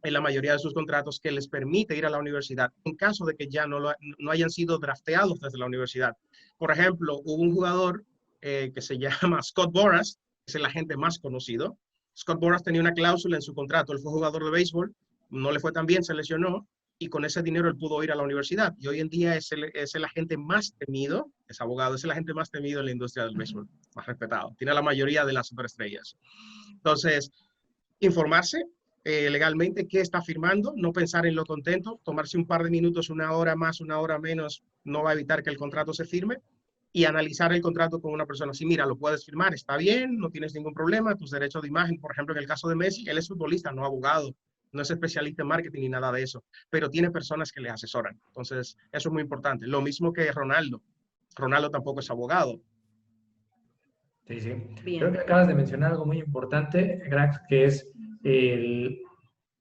S4: en la mayoría de sus contratos que les permite ir a la universidad en caso de que ya no hayan sido drafteados desde la universidad. Por ejemplo, hubo un jugador que se llama Scott Boras, es el agente más conocido. Scott Boras tenía una cláusula en su contrato, él fue jugador de béisbol, no le fue tan bien, se lesionó, y con ese dinero él pudo ir a la universidad. Y hoy en día es el agente más temido, es abogado, es el agente más temido en la industria del béisbol, más respetado. Tiene la mayoría de las superestrellas. Entonces, informarse legalmente qué está firmando, no pensar en lo contento, tomarse un par de minutos, una hora más, una hora menos, no va a evitar que el contrato se firme, y analizar el contrato con una persona. Si mira, lo puedes firmar, está bien, no tienes ningún problema, tus derechos de imagen, por ejemplo, en el caso de Messi, él es futbolista, no abogado, no es especialista en marketing ni nada de eso, pero tiene personas que le asesoran. Entonces, eso es muy importante. Lo mismo que Ronaldo. Ronaldo tampoco es abogado.
S3: Sí, sí.
S1: Bien.
S3: Creo que acabas de mencionar algo muy importante, Grax, que es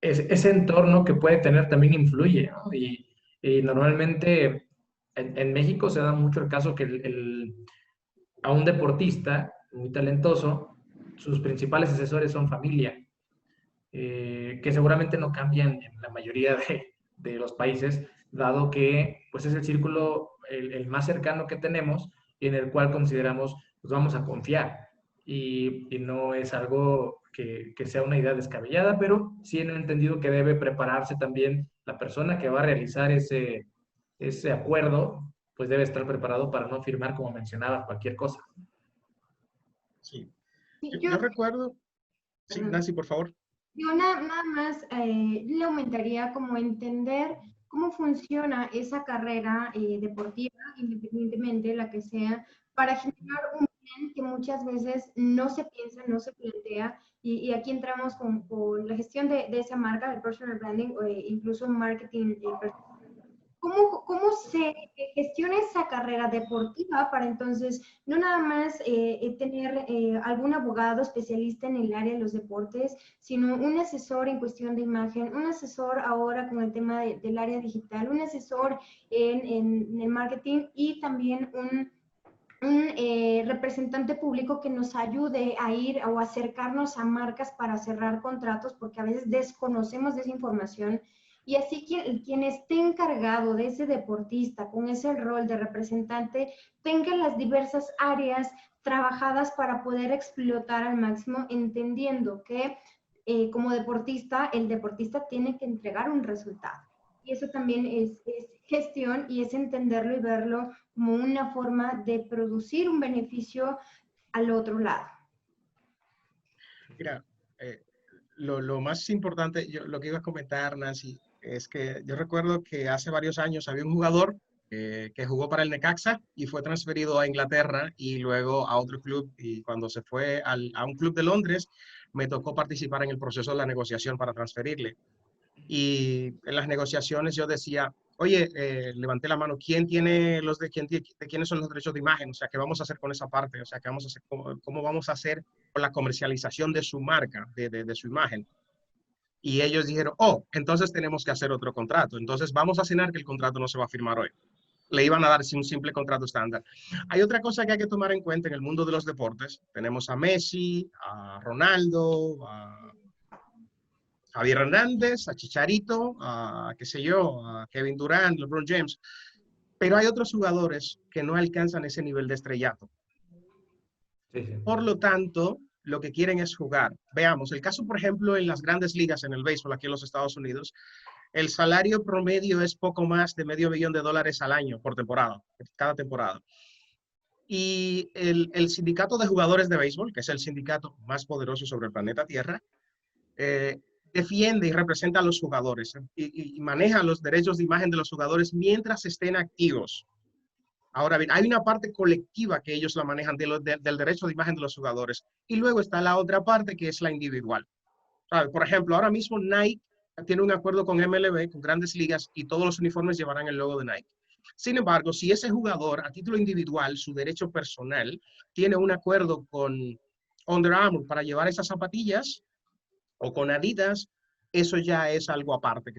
S3: ese entorno que puede tener también influye, ¿no? Y normalmente en México se da mucho el caso que a un deportista muy talentoso, sus principales asesores son familia, que seguramente no cambian en la mayoría de los países, dado que pues, es el círculo el más cercano que tenemos y en el cual consideramos, pues vamos a confiar. Y no es algo que sea una idea descabellada, pero sí he entendido que debe prepararse también la persona que va a realizar ese acuerdo, pues debe estar preparado para no firmar, como mencionaba, cualquier cosa.
S4: Sí.
S2: Sí,
S4: Yo recuerdo... Sí, Nancy, por favor.
S2: Yo nada más le aumentaría como entender cómo funciona esa carrera deportiva, independientemente de la que sea, para generar un bien que muchas veces no se piensa, no se plantea, y aquí entramos con la gestión de esa marca, del personal branding, o incluso marketing personal. ¿Cómo se gestiona esa carrera deportiva para entonces no nada más tener algún abogado especialista en el área de los deportes, sino un asesor en cuestión de imagen, un asesor ahora con el tema del área digital, un asesor en el marketing y también un representante público que nos ayude a ir o acercarnos a marcas para cerrar contratos, porque a veces desconocemos de esa información? Y así quien esté encargado de ese deportista con ese rol de representante tenga las diversas áreas trabajadas para poder explotar al máximo, entendiendo que como deportista, el deportista tiene que entregar un resultado. Y eso también es gestión y es entenderlo y verlo como una forma de producir un beneficio al otro lado.
S4: Mira, lo más importante, lo que iba a comentar, Nancy, es que yo recuerdo que hace varios años había un jugador que jugó para el Necaxa y fue transferido a Inglaterra y luego a otro club, y cuando se fue a un club de Londres, me tocó participar en el proceso de la negociación para transferirle. Y en las negociaciones yo decía, oye, levanté la mano, ¿de quiénes son los derechos de imagen? O sea, ¿qué vamos a hacer con esa parte? O sea, ¿qué vamos a hacer, cómo vamos a hacer con la comercialización de su marca, de su imagen? Y ellos dijeron, oh, entonces tenemos que hacer otro contrato. Entonces vamos a cenar que el contrato no se va a firmar hoy. Le iban a dar un simple contrato estándar. Hay otra cosa que hay que tomar en cuenta en el mundo de los deportes. Tenemos a Messi, a Ronaldo, a Javier Hernández, a Chicharito, a qué sé yo, a Kevin Durant, LeBron James. Pero hay otros jugadores que no alcanzan ese nivel de estrellato.
S3: Sí, sí.
S4: Por lo tanto, lo que quieren es jugar. Veamos, el caso, por ejemplo, en las grandes ligas en el béisbol aquí en los Estados Unidos, El salario promedio es poco más de $500,000 al año por temporada, cada temporada. Y el sindicato de jugadores de béisbol, que es el sindicato más poderoso sobre el planeta Tierra, defiende y representa a los jugadores y maneja los derechos de imagen de los jugadores mientras estén activos. Ahora bien, hay una parte colectiva que ellos la manejan del derecho de imagen de los jugadores. Y luego está la otra parte que es la individual. ¿Sabe? Por ejemplo, ahora mismo Nike tiene un acuerdo con MLB, con Grandes Ligas, y todos los uniformes llevarán el logo de Nike. Sin embargo, si ese jugador a título individual, su derecho personal, tiene un acuerdo con Under Armour para llevar esas zapatillas o con Adidas, eso ya es algo aparte,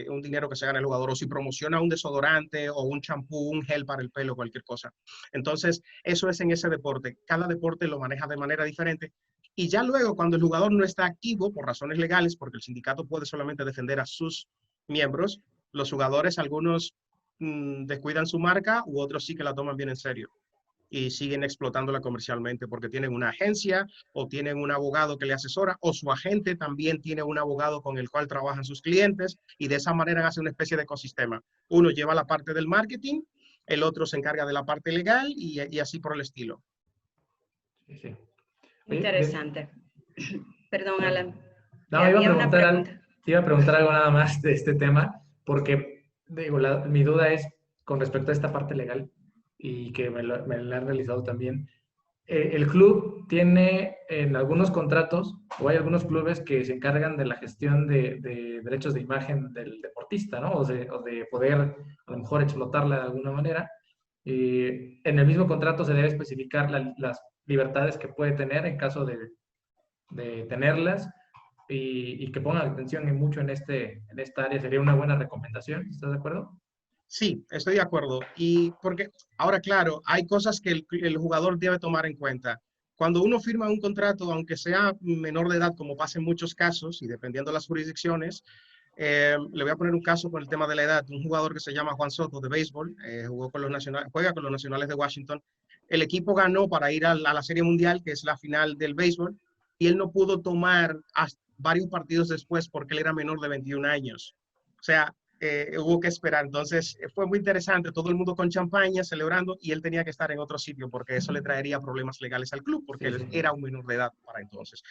S4: un dinero que se gana el jugador, o si promociona un desodorante o un champú, un gel para el pelo, cualquier cosa. Entonces, eso es en ese deporte. Cada deporte lo maneja de manera diferente. Y ya luego, cuando el jugador no está activo por razones legales, porque el sindicato puede solamente defender a sus miembros, los jugadores, algunos descuidan su marca u otros sí que la toman bien en serio y siguen explotándola comercialmente porque tienen una agencia o tienen un abogado que le asesora o su agente también tiene un abogado con el cual trabajan sus clientes y de esa manera hace una especie de ecosistema. Uno lleva la parte del marketing, el otro se encarga de la parte legal y así por el estilo.
S3: Sí, sí.
S1: Interesante. Perdón, Alan.
S3: No, iba a preguntar algo nada más de este tema, porque digo, mi duda es con respecto a esta parte legal y que me la han realizado también. El club tiene en algunos contratos, o hay algunos clubes que se encargan de la gestión de derechos de imagen del deportista, ¿no? O de poder a lo mejor explotarla de alguna manera. En el mismo contrato se debe especificar las libertades que puede tener en caso de tenerlas y que pongan atención mucho en esta área. Sería una buena recomendación. ¿Estás de acuerdo?
S4: Sí, estoy de acuerdo. Y porque ahora, claro, hay cosas que el jugador debe tomar en cuenta. Cuando uno firma un contrato, aunque sea menor de edad, como pasa en muchos casos, y dependiendo de las jurisdicciones, le voy a poner un caso con el tema de la edad. Un jugador que se llama Juan Soto de béisbol, juega con los Nacionales de Washington. El equipo ganó para ir a la Serie Mundial, que es la final del béisbol, y él no pudo tomar hasta varios partidos después porque él era menor de 21 años. O sea, hubo que esperar. Entonces, fue muy interesante. Todo el mundo con champaña, celebrando, y él tenía que estar en otro sitio porque eso le traería problemas legales al club, porque él era un menor de edad para entonces.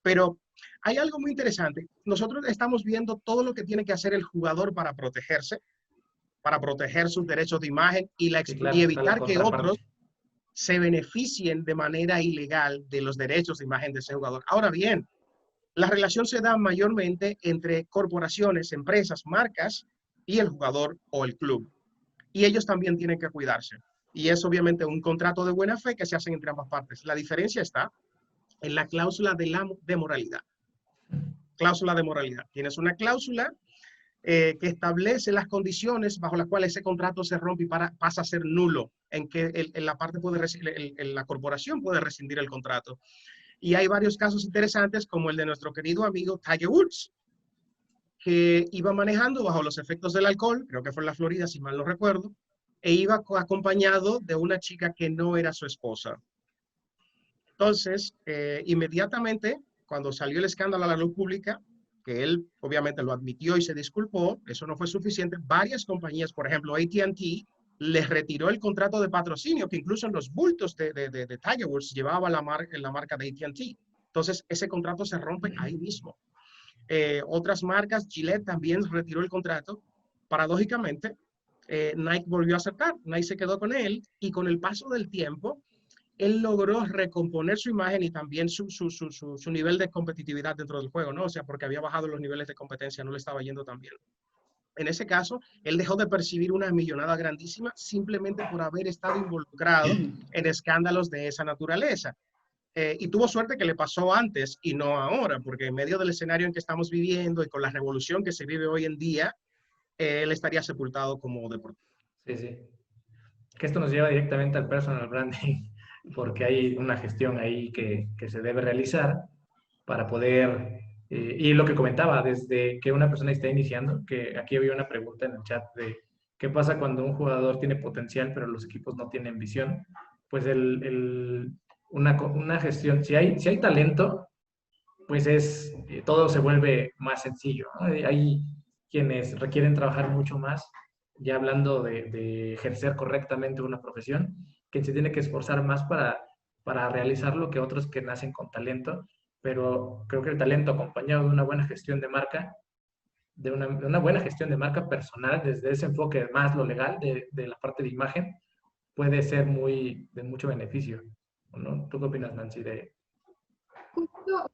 S4: Pero hay algo muy interesante. Nosotros estamos viendo todo lo que tiene que hacer el jugador para protegerse, para proteger sus derechos de imagen y evitar que otros se beneficien de manera ilegal de los derechos de imagen de ese jugador. Ahora bien, la relación se da mayormente entre corporaciones, empresas, marcas y el jugador o el club. Y ellos también tienen que cuidarse. Y es obviamente un contrato de buena fe que se hace entre ambas partes. La diferencia está en la cláusula de moralidad. Cláusula de moralidad. Tienes una cláusula que establece las condiciones bajo las cuales ese contrato se rompe y pasa a ser nulo, en que la corporación puede rescindir el contrato. Y hay varios casos interesantes, como el de nuestro querido amigo Tiger Woods, que iba manejando bajo los efectos del alcohol, creo que fue en la Florida, si mal no recuerdo, e iba acompañado de una chica que no era su esposa. Entonces, inmediatamente, cuando salió el escándalo a la luz pública, que él obviamente lo admitió y se disculpó, eso no fue suficiente. Varias compañías, por ejemplo, AT&T, les retiró el contrato de patrocinio, que incluso en los bultos de Tiger Woods llevaba la marca de AT&T. Entonces, ese contrato se rompe ahí mismo. Otras marcas, Gillette también retiró el contrato. Paradójicamente, Nike volvió a aceptar. Nike se quedó con él y con el paso del tiempo, él logró recomponer su imagen y también su nivel de competitividad dentro del juego, ¿no? O sea, porque había bajado los niveles de competencia, no le estaba yendo tan bien. En ese caso, él dejó de percibir una millonada grandísima simplemente por haber estado involucrado en escándalos de esa naturaleza. Y tuvo suerte que le pasó antes y no ahora, porque en medio del escenario en que estamos viviendo y con la revolución que se vive hoy en día, él estaría sepultado como deportista.
S3: Sí, sí. Que esto nos lleva directamente al personal branding, porque hay una gestión ahí que se debe realizar para poder, y lo que comentaba, desde que una persona está iniciando, que aquí había una pregunta en el chat de qué pasa cuando un jugador tiene potencial, pero los equipos no tienen visión. Pues una gestión, si hay talento, pues todo se vuelve más sencillo, ¿no? quienes requieren trabajar mucho más, ya hablando de ejercer correctamente una profesión, que se tiene que esforzar más para realizarlo que otros que nacen con talento, pero creo que el talento acompañado de una buena gestión de marca, de una buena gestión de marca personal, desde ese enfoque más lo legal de la parte de imagen, puede ser de mucho beneficio, ¿no? ¿Tú qué opinas, Nancy, de?
S2: Justo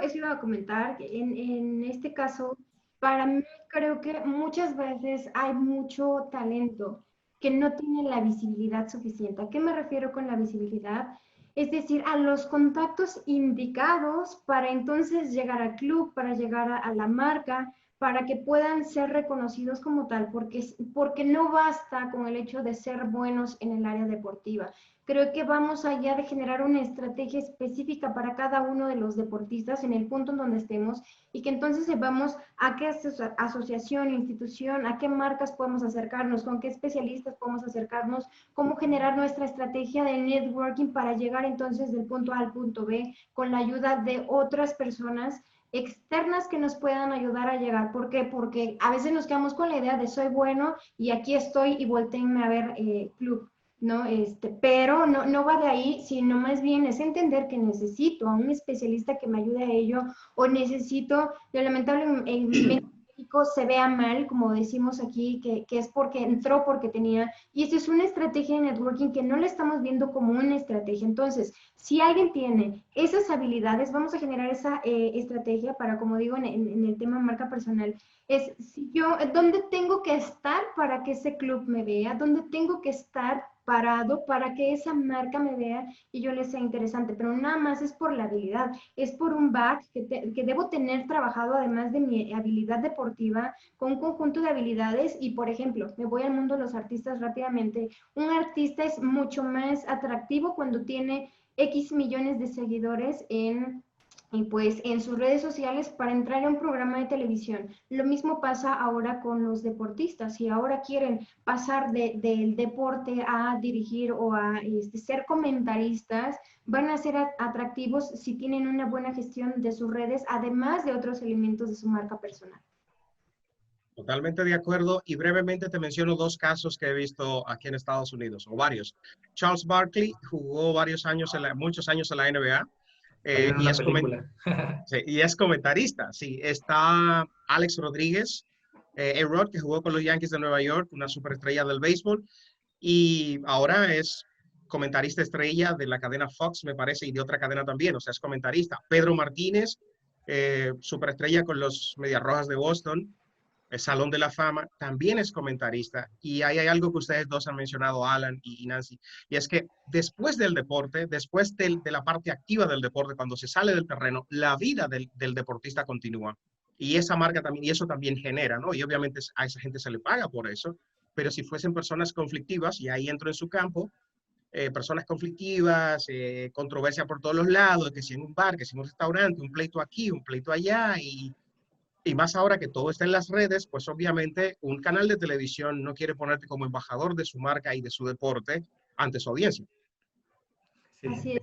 S2: eso iba a comentar, que en este caso, para mí creo que muchas veces hay mucho talento que no tiene la visibilidad suficiente. ¿A qué me refiero con la visibilidad? Es decir, a los contactos indicados para entonces llegar al club, para llegar a la marca, para que puedan ser reconocidos como tal, porque no basta con el hecho de ser buenos en el área deportiva. Creo que vamos allá de generar una estrategia específica para cada uno de los deportistas en el punto en donde estemos y que entonces sepamos a qué asociación, institución, a qué marcas podemos acercarnos, con qué especialistas podemos acercarnos, cómo generar nuestra estrategia de networking para llegar entonces del punto A al punto B con la ayuda de otras personas externas que nos puedan ayudar a llegar. ¿Por qué? Porque a veces nos quedamos con la idea de soy bueno y aquí estoy y volteenme a ver club. ¿No? Pero no va de ahí, sino más bien es entender que necesito a un especialista que me ayude a ello o necesito, lamentablemente México se vea mal, como decimos aquí, que es porque entró porque tenía, y esto es una estrategia de networking que no la estamos viendo como una estrategia. Entonces, si alguien tiene esas habilidades, vamos a generar esa estrategia para, como digo, en el tema marca personal, es si yo, ¿dónde tengo que estar para que ese club me vea? ¿Dónde tengo que estar parado para que esa marca me vea y yo le sea interesante? Pero nada más es por la habilidad, es por un back que debo tener trabajado además de mi habilidad deportiva, con un conjunto de habilidades. Y por ejemplo, me voy al mundo de los artistas rápidamente. Un artista es mucho más atractivo cuando tiene X millones de seguidores y pues en sus redes sociales para entrar a un programa de televisión. Lo mismo pasa ahora con los deportistas. Si ahora quieren pasar del deporte a dirigir o a ser comentaristas, van a ser atractivos si tienen una buena gestión de sus redes, además de otros elementos de su marca personal.
S4: Totalmente de acuerdo, y brevemente te menciono dos casos que he visto aquí en Estados Unidos, o varios. Charles Barkley jugó muchos años en la NBA,
S3: Salió en
S4: y
S3: una película.
S4: sí, y es comentarista. Sí, está Alex Rodríguez, A-Rod, que jugó con los Yankees de Nueva York, una superestrella del béisbol, y ahora es comentarista estrella de la cadena Fox, me parece, y de otra cadena también, o sea, es comentarista. Pedro Martínez, superestrella con los Medias Rojas de Boston, el Salón de la Fama, también es comentarista. Y ahí hay algo que ustedes dos han mencionado, Alan y Nancy, y es que después del deporte, después de la parte activa del deporte, cuando se sale del terreno, la vida del deportista continúa. Y esa marca también, y eso también genera, ¿no? Y obviamente a esa gente se le paga por eso, pero si fuesen personas conflictivas, y ahí entro en su campo, personas conflictivas, controversia por todos los lados, que si en un bar, que si en un restaurante, un pleito aquí, un pleito allá, y más ahora que todo está en las redes, pues obviamente un canal de televisión no quiere ponerte como embajador de su marca y de su deporte ante su audiencia.
S3: Sí.
S2: Así es.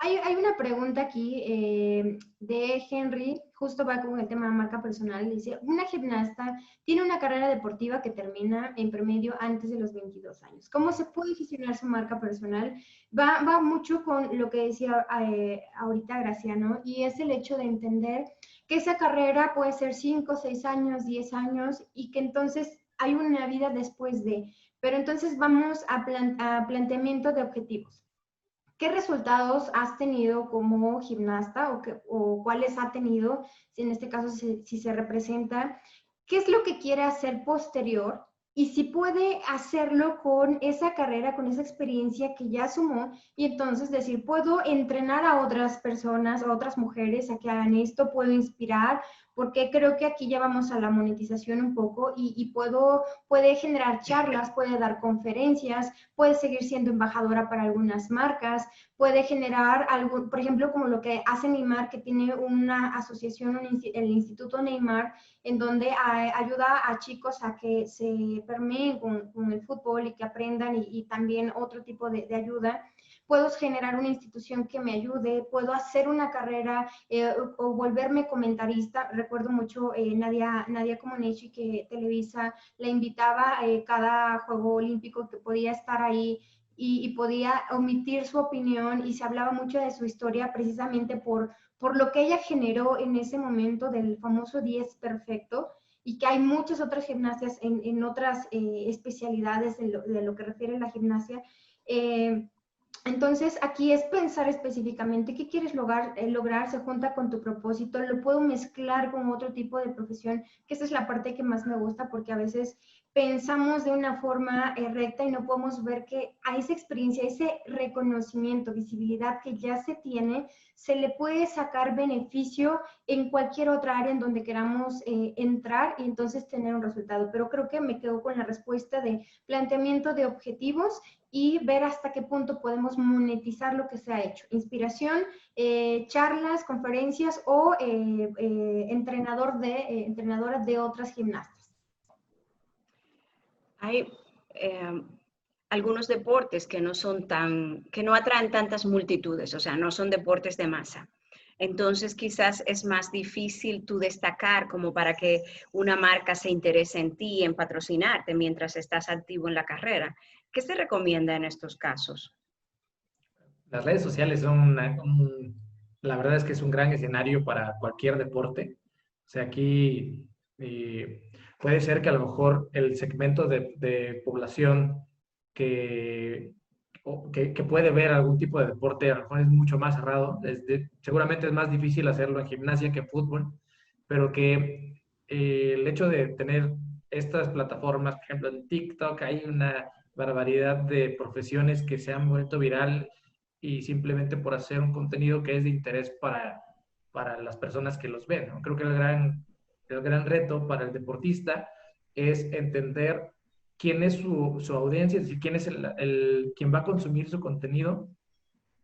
S2: Hay una pregunta aquí de Henry, justo va con el tema de marca personal. Dice, una gimnasta tiene una carrera deportiva que termina en promedio antes de los 22 años. ¿Cómo se puede gestionar su marca personal? Va mucho con lo que decía ahorita Graciano, y es el hecho de entender que esa carrera puede ser 5, 6 años, 10 años, y que entonces hay una vida después de. Pero entonces vamos a planteamiento de objetivos. ¿Qué resultados has tenido como gimnasta o cuáles ha tenido, si en este caso si se representa? ¿Qué es lo que quiere hacer posterior? Y si puede hacerlo con esa carrera, con esa experiencia que ya sumó, y entonces decir, puedo entrenar a otras personas, a otras mujeres a que hagan esto, puedo inspirar, porque creo que aquí ya vamos a la monetización un poco y puede generar charlas, puede dar conferencias, puede seguir siendo embajadora para algunas marcas, puede generar algo, por ejemplo, como lo que hace Neymar, que tiene una asociación, el Instituto Neymar, en donde ayuda a chicos a que se permeen con el fútbol y que aprendan y también otro tipo de ayuda. puedo generar una institución que me ayude, puedo hacer una carrera o volverme comentarista. Recuerdo mucho Nadia Comaneci, que Televisa la invitaba cada Juego Olímpico, que podía estar ahí y podía omitir su opinión, y se hablaba mucho de su historia precisamente por lo que ella generó en ese momento del famoso 10 perfecto, y que hay muchas otras gimnasias en otras especialidades de lo que refiere a la gimnasia. Entonces, aquí es pensar específicamente qué quieres lograr, se junta con tu propósito, lo puedo mezclar con otro tipo de profesión, que esa es la parte que más me gusta, porque a veces pensamos de una forma recta y no podemos ver que a esa experiencia, ese reconocimiento, visibilidad que ya se tiene, se le puede sacar beneficio en cualquier otra área en donde queramos entrar y entonces tener un resultado. Pero creo que me quedo con la respuesta de planteamiento de objetivos y ver hasta qué punto podemos monetizar lo que se ha hecho. Inspiración, charlas, conferencias o entrenadora de otras gimnastas.
S1: Hay algunos deportes que que no atraen tantas multitudes, o sea, no son deportes de masa. Entonces quizás es más difícil tú destacar como para que una marca se interese en ti, en patrocinarte mientras estás activo en la carrera. ¿Qué se recomienda en estos casos?
S3: Las redes sociales son la verdad es que es un gran escenario para cualquier deporte. O sea, aquí puede ser que a lo mejor el segmento de población que, que puede ver algún tipo de deporte a lo mejor es mucho más cerrado. Seguramente es más difícil hacerlo en gimnasia que en fútbol, pero que el hecho de tener estas plataformas, por ejemplo, en TikTok hay una barbaridad de profesiones que se han vuelto viral y simplemente por hacer un contenido que es de interés para las personas que los ven, ¿no? Creo que el gran reto para el deportista es entender quién es su audiencia, es decir, quién es quien va a consumir su contenido,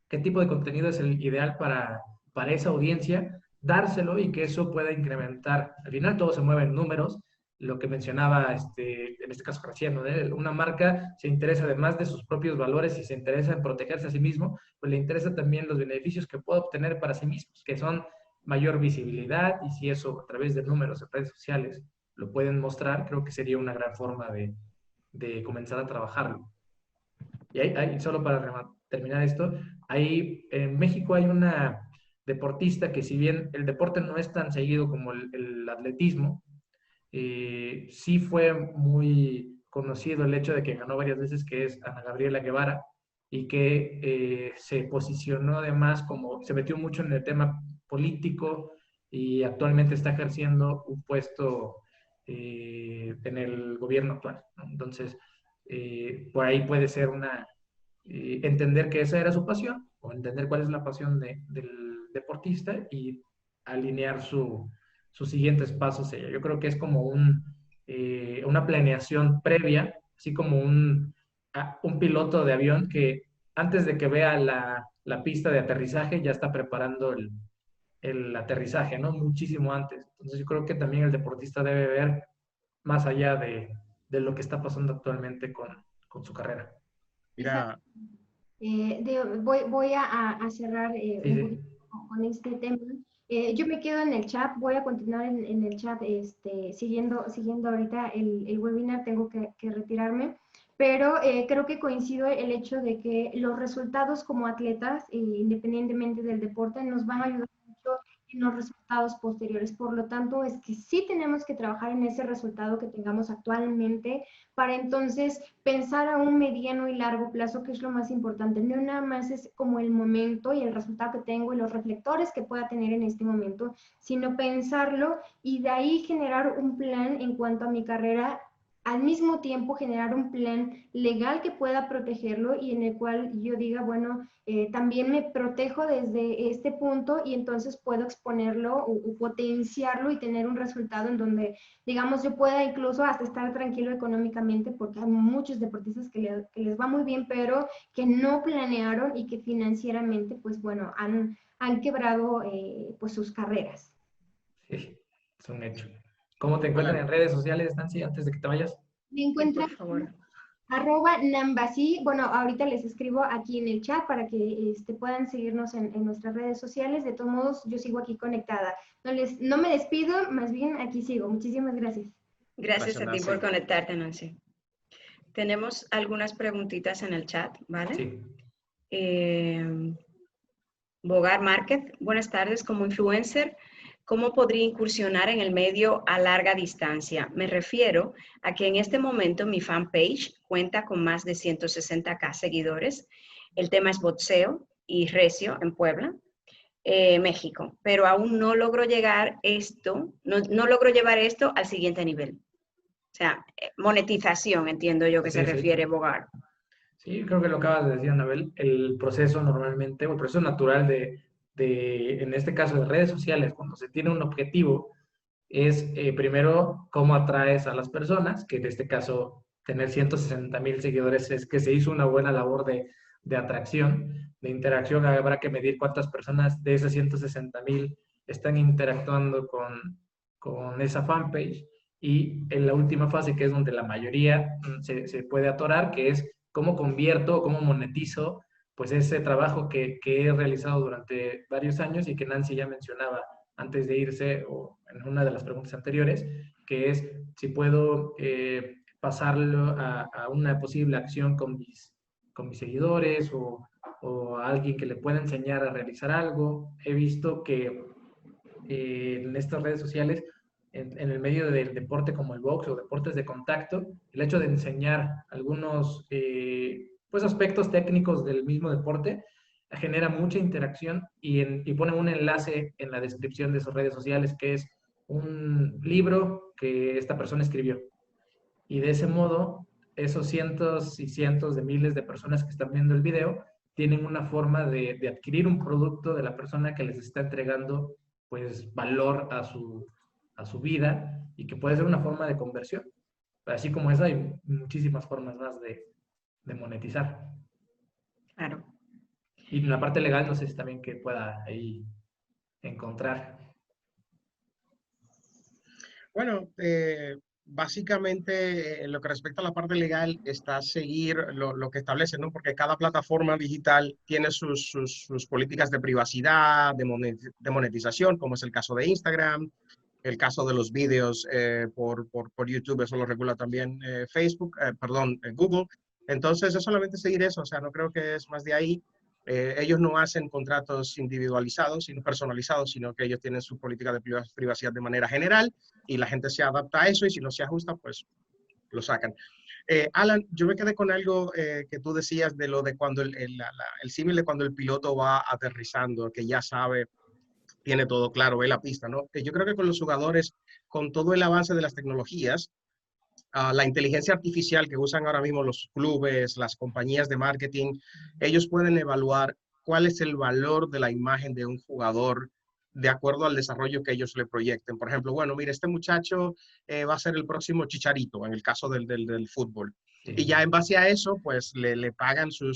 S3: qué tipo de contenido es el ideal para esa audiencia, dárselo y que eso pueda incrementar. Al final todo se mueve en números, lo que mencionaba en este caso Graciano, ¿no? Una marca se interesa además de sus propios valores y se interesa en protegerse a sí mismo, pues le interesa también los beneficios que puede obtener para sí mismos, que son mayor visibilidad, y si eso a través de números en redes sociales lo pueden mostrar, creo que sería una gran forma de comenzar a trabajarlo. Y solo para terminar esto, en México hay una deportista que, si bien el deporte no es tan seguido como el atletismo, sí fue muy conocido el hecho de que ganó varias veces, que es Ana Gabriela Guevara, y que se posicionó además como, se metió mucho en el tema político y actualmente está ejerciendo un puesto en el gobierno actual, ¿no? Entonces, por ahí puede ser entender que esa era su pasión, o entender cuál es la pasión del deportista y alinear sus siguientes pasos. Yo creo que es como una planeación previa, así como un piloto de avión que antes de que vea la pista de aterrizaje ya está preparando el aterrizaje, ¿no? Muchísimo antes. Entonces yo creo que también el deportista debe ver más allá de lo que está pasando actualmente con su carrera.
S4: Mira,
S2: Voy a cerrar
S3: Sí,
S2: un
S3: sí.
S2: poquito con este tema. Yo me quedo en el chat, voy a continuar en el chat siguiendo ahorita el webinar, tengo que retirarme, pero creo que coincido el hecho de que los resultados como atletas, independientemente del deporte, nos van a ayudar mucho en los resultados posteriores. Por lo tanto, es que sí tenemos que trabajar en ese resultado que tengamos actualmente para entonces pensar a un mediano y largo plazo, que es lo más importante. No nada más es como el momento y el resultado que tengo y los reflectores que pueda tener en este momento, sino pensarlo y de ahí generar un plan en cuanto a mi carrera, al mismo tiempo generar un plan legal que pueda protegerlo y en el cual yo diga, bueno, también me protejo desde este punto y entonces puedo exponerlo o potenciarlo y tener un resultado en donde, digamos, yo pueda incluso hasta estar tranquilo económicamente, porque hay muchos deportistas que les va muy bien, pero que no planearon y que financieramente, pues bueno, han quebrado pues sus carreras.
S3: Sí, es un hecho. ¿Cómo te encuentran
S4: hola,
S3: en redes sociales, Nancy, antes de que te vayas?
S2: Me
S1: Sí, por
S2: encuentran
S1: favor.
S2: @Nambasi. Bueno, ahorita les escribo aquí en el chat para que puedan seguirnos en nuestras redes sociales. De todos modos, yo sigo aquí conectada. No me despido, más bien aquí sigo. Muchísimas gracias.
S1: Gracias
S4: Gracias,
S1: a ti
S4: Nancy.
S1: por conectarte, Nancy. Tenemos algunas preguntitas en el chat, ¿vale?
S3: Sí.
S1: Bogar Market, buenas tardes. Como influencer, ¿cómo podría incursionar en el medio a larga distancia? Me refiero a que en este momento mi fanpage cuenta con más de 160K seguidores. El tema es boxeo y recio en Puebla, México, pero aún no logro llegar no logro llevar esto al siguiente nivel. O sea, monetización, entiendo yo que se
S3: Sí, sí.
S1: refiere Bogar.
S3: Sí, creo que lo acabas de decir, Anabel. El proceso normalmente, o el proceso natural en este caso, de redes sociales, cuando se tiene un objetivo, es primero cómo atraes a las personas, que en este caso tener 160,000 seguidores es que se hizo una buena labor de atracción, de interacción. Habrá que medir cuántas personas de esas 160,000 están interactuando con esa fanpage. Y en la última fase, que es donde la mayoría se puede atorar, que es cómo convierto, cómo monetizo pues ese trabajo que he realizado durante varios años y que Nancy ya mencionaba antes de irse o en una de las preguntas anteriores, que es si puedo pasarlo a una posible acción con mis seguidores o a alguien que le pueda enseñar a realizar algo. He visto que en estas redes sociales, en el medio del deporte como el box o deportes de contacto, el hecho de enseñar algunos pues aspectos técnicos del mismo deporte genera mucha interacción y pone un enlace en la descripción de sus redes sociales que es un libro que esta persona escribió. Y de ese modo, esos cientos y cientos de miles de personas que están viendo el video tienen una forma de adquirir un producto de la persona que les está entregando pues valor a su vida y que puede ser una forma de conversión. Así como esa, hay muchísimas formas más de monetizar.
S1: Claro.
S3: Y en la parte legal, no sé si también que pueda ahí encontrar.
S4: Bueno, básicamente en lo que respecta a la parte legal está seguir lo que establece, ¿no? Porque cada plataforma digital tiene sus políticas de privacidad, de monetización, como es el caso de Instagram, el caso de los vídeos por YouTube, eso lo regula también Facebook, Google. Entonces es solamente seguir eso, o sea, no creo que es más de ahí. Ellos no hacen contratos individualizados, sino personalizados, sino que ellos tienen su política de privacidad de manera general y la gente se adapta a eso y si no se ajusta, pues lo sacan. Alan, yo me quedé con algo que tú decías de lo de cuando el símil de cuando el piloto va aterrizando, que ya sabe, tiene todo claro, ve la pista, ¿no? Yo creo que con los jugadores, con todo el avance de las tecnologías, la inteligencia artificial que usan ahora mismo los clubes, las compañías de marketing, ellos pueden evaluar cuál es el valor de la imagen de un jugador de acuerdo al desarrollo que ellos le proyecten. Por ejemplo, bueno, mire, este muchacho va a ser el próximo Chicharito en el caso del fútbol.
S3: Sí.
S4: Y ya en base a eso, pues le pagan su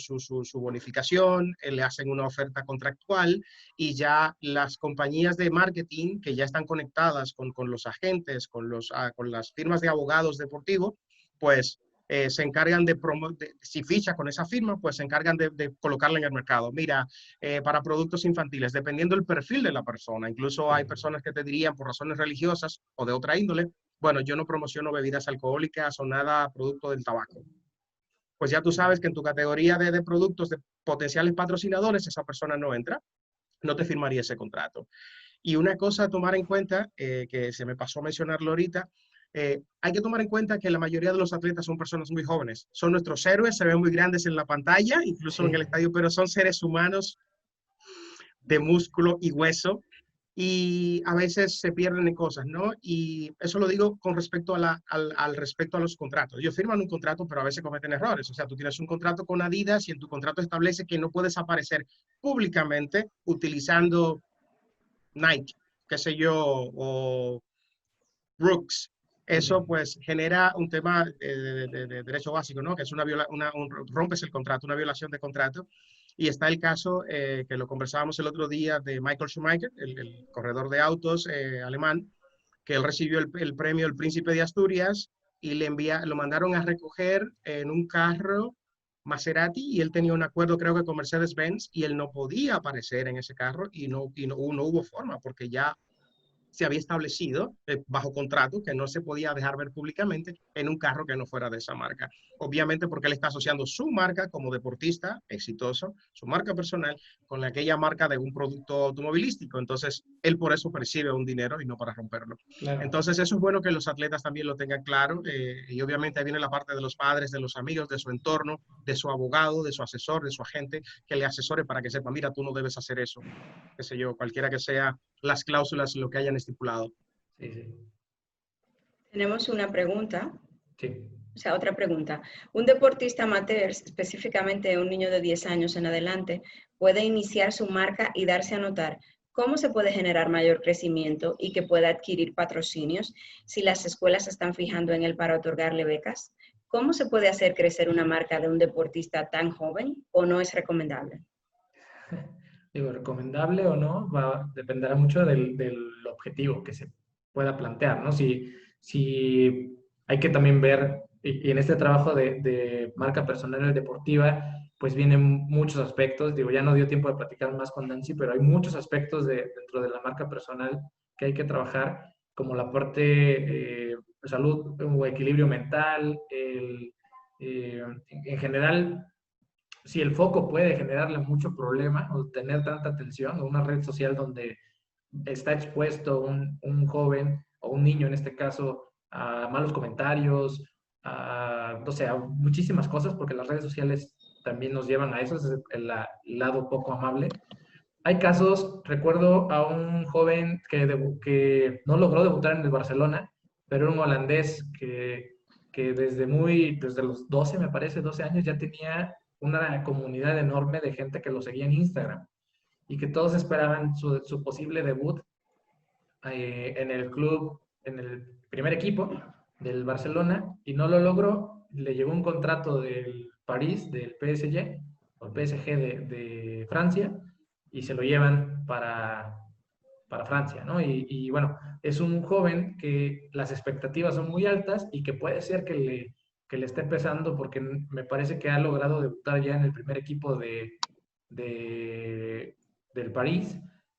S4: bonificación, le hacen una oferta contractual y ya las compañías de marketing que ya están conectadas con los agentes, con las firmas de abogados deportivos, pues se encargan si ficha con esa firma, pues se encargan de colocarla en el mercado. Mira, para productos infantiles, dependiendo del perfil de la persona, incluso hay personas que te dirían por razones religiosas o de otra índole, bueno, yo no promociono bebidas alcohólicas o nada producto del tabaco. Pues ya tú sabes que en tu categoría de productos de potenciales patrocinadores, esa persona no entra, no te firmaría ese contrato. Y una cosa a tomar en cuenta, que se me pasó a mencionarlo ahorita, hay que tomar en cuenta que la mayoría de los atletas son personas muy jóvenes. Son nuestros héroes, se ven muy grandes en la pantalla, incluso en el estadio, pero son seres humanos de músculo y hueso y a veces se pierden en cosas, ¿no? Y eso lo digo con respecto al respecto a los contratos. Ellos firman un contrato, pero a veces cometen errores. O sea, tú tienes un contrato con Adidas y en tu contrato establece que no puedes aparecer públicamente utilizando Nike, qué sé yo, o Brooks. Eso pues genera un tema de derecho básico, ¿no? Que es rompes el contrato, una violación de contrato. Y está el caso que lo conversábamos el otro día de Michael Schumacher, el corredor de autos alemán, que él recibió el premio El Príncipe de Asturias y lo mandaron a recoger en un carro Maserati y él tenía un acuerdo creo que con Mercedes-Benz y él no podía aparecer en ese carro y no hubo forma porque ya se había establecido bajo contrato que no se podía dejar ver públicamente en un carro que no fuera de esa marca. Obviamente porque él está asociando su marca como deportista exitoso, su marca personal, con aquella marca de un producto automovilístico. Entonces, él por eso percibe un dinero y no para romperlo.
S3: Claro.
S4: Entonces, eso es bueno que los atletas también lo tengan claro. Y obviamente ahí viene la parte de los padres, de los amigos, de su entorno, de su abogado, de su asesor, de su agente, que le asesore para que sepa, mira, tú no debes hacer eso. Qué sé yo, cualquiera que sea las cláusulas, lo que hayan estipulado.
S3: Sí, sí.
S1: Tenemos una pregunta,
S3: Sí.
S1: o sea, otra pregunta. ¿Un deportista amateur, específicamente un niño de 10 años en adelante, puede iniciar su marca y darse a notar? ¿Cómo se puede generar mayor crecimiento y que pueda adquirir patrocinios si las escuelas se están fijando en él para otorgarle becas? ¿Cómo se puede hacer crecer una marca de un deportista tan joven o no es recomendable?
S3: Digo, recomendable o no, dependerá mucho del objetivo que se pueda plantear, ¿no? Si hay que también ver, y en este trabajo de marca personal deportiva, pues vienen muchos aspectos, digo, ya no dio tiempo de platicar más con Nancy, pero hay muchos aspectos dentro de la marca personal que hay que trabajar, como la parte salud o equilibrio mental, en general si el foco puede generarle mucho problema o tener tanta atención, o una red social donde está expuesto un joven o un niño en este caso a malos comentarios, no sé, a muchísimas cosas, porque las redes sociales también nos llevan a eso, es el lado poco amable. Hay casos, recuerdo a un joven que no logró debutar en el Barcelona, pero era un holandés que desde los 12, me parece, 12 años, ya tenía una comunidad enorme de gente que lo seguía en Instagram y que todos esperaban su posible debut en el club, en el primer equipo del Barcelona y no lo logró. Le llegó un contrato del París, del PSG, o PSG de Francia, y se lo llevan para Francia, ¿no? Y bueno, es un joven que las expectativas son muy altas y que puede ser que le esté pesando porque me parece que ha logrado debutar ya en el primer equipo del París,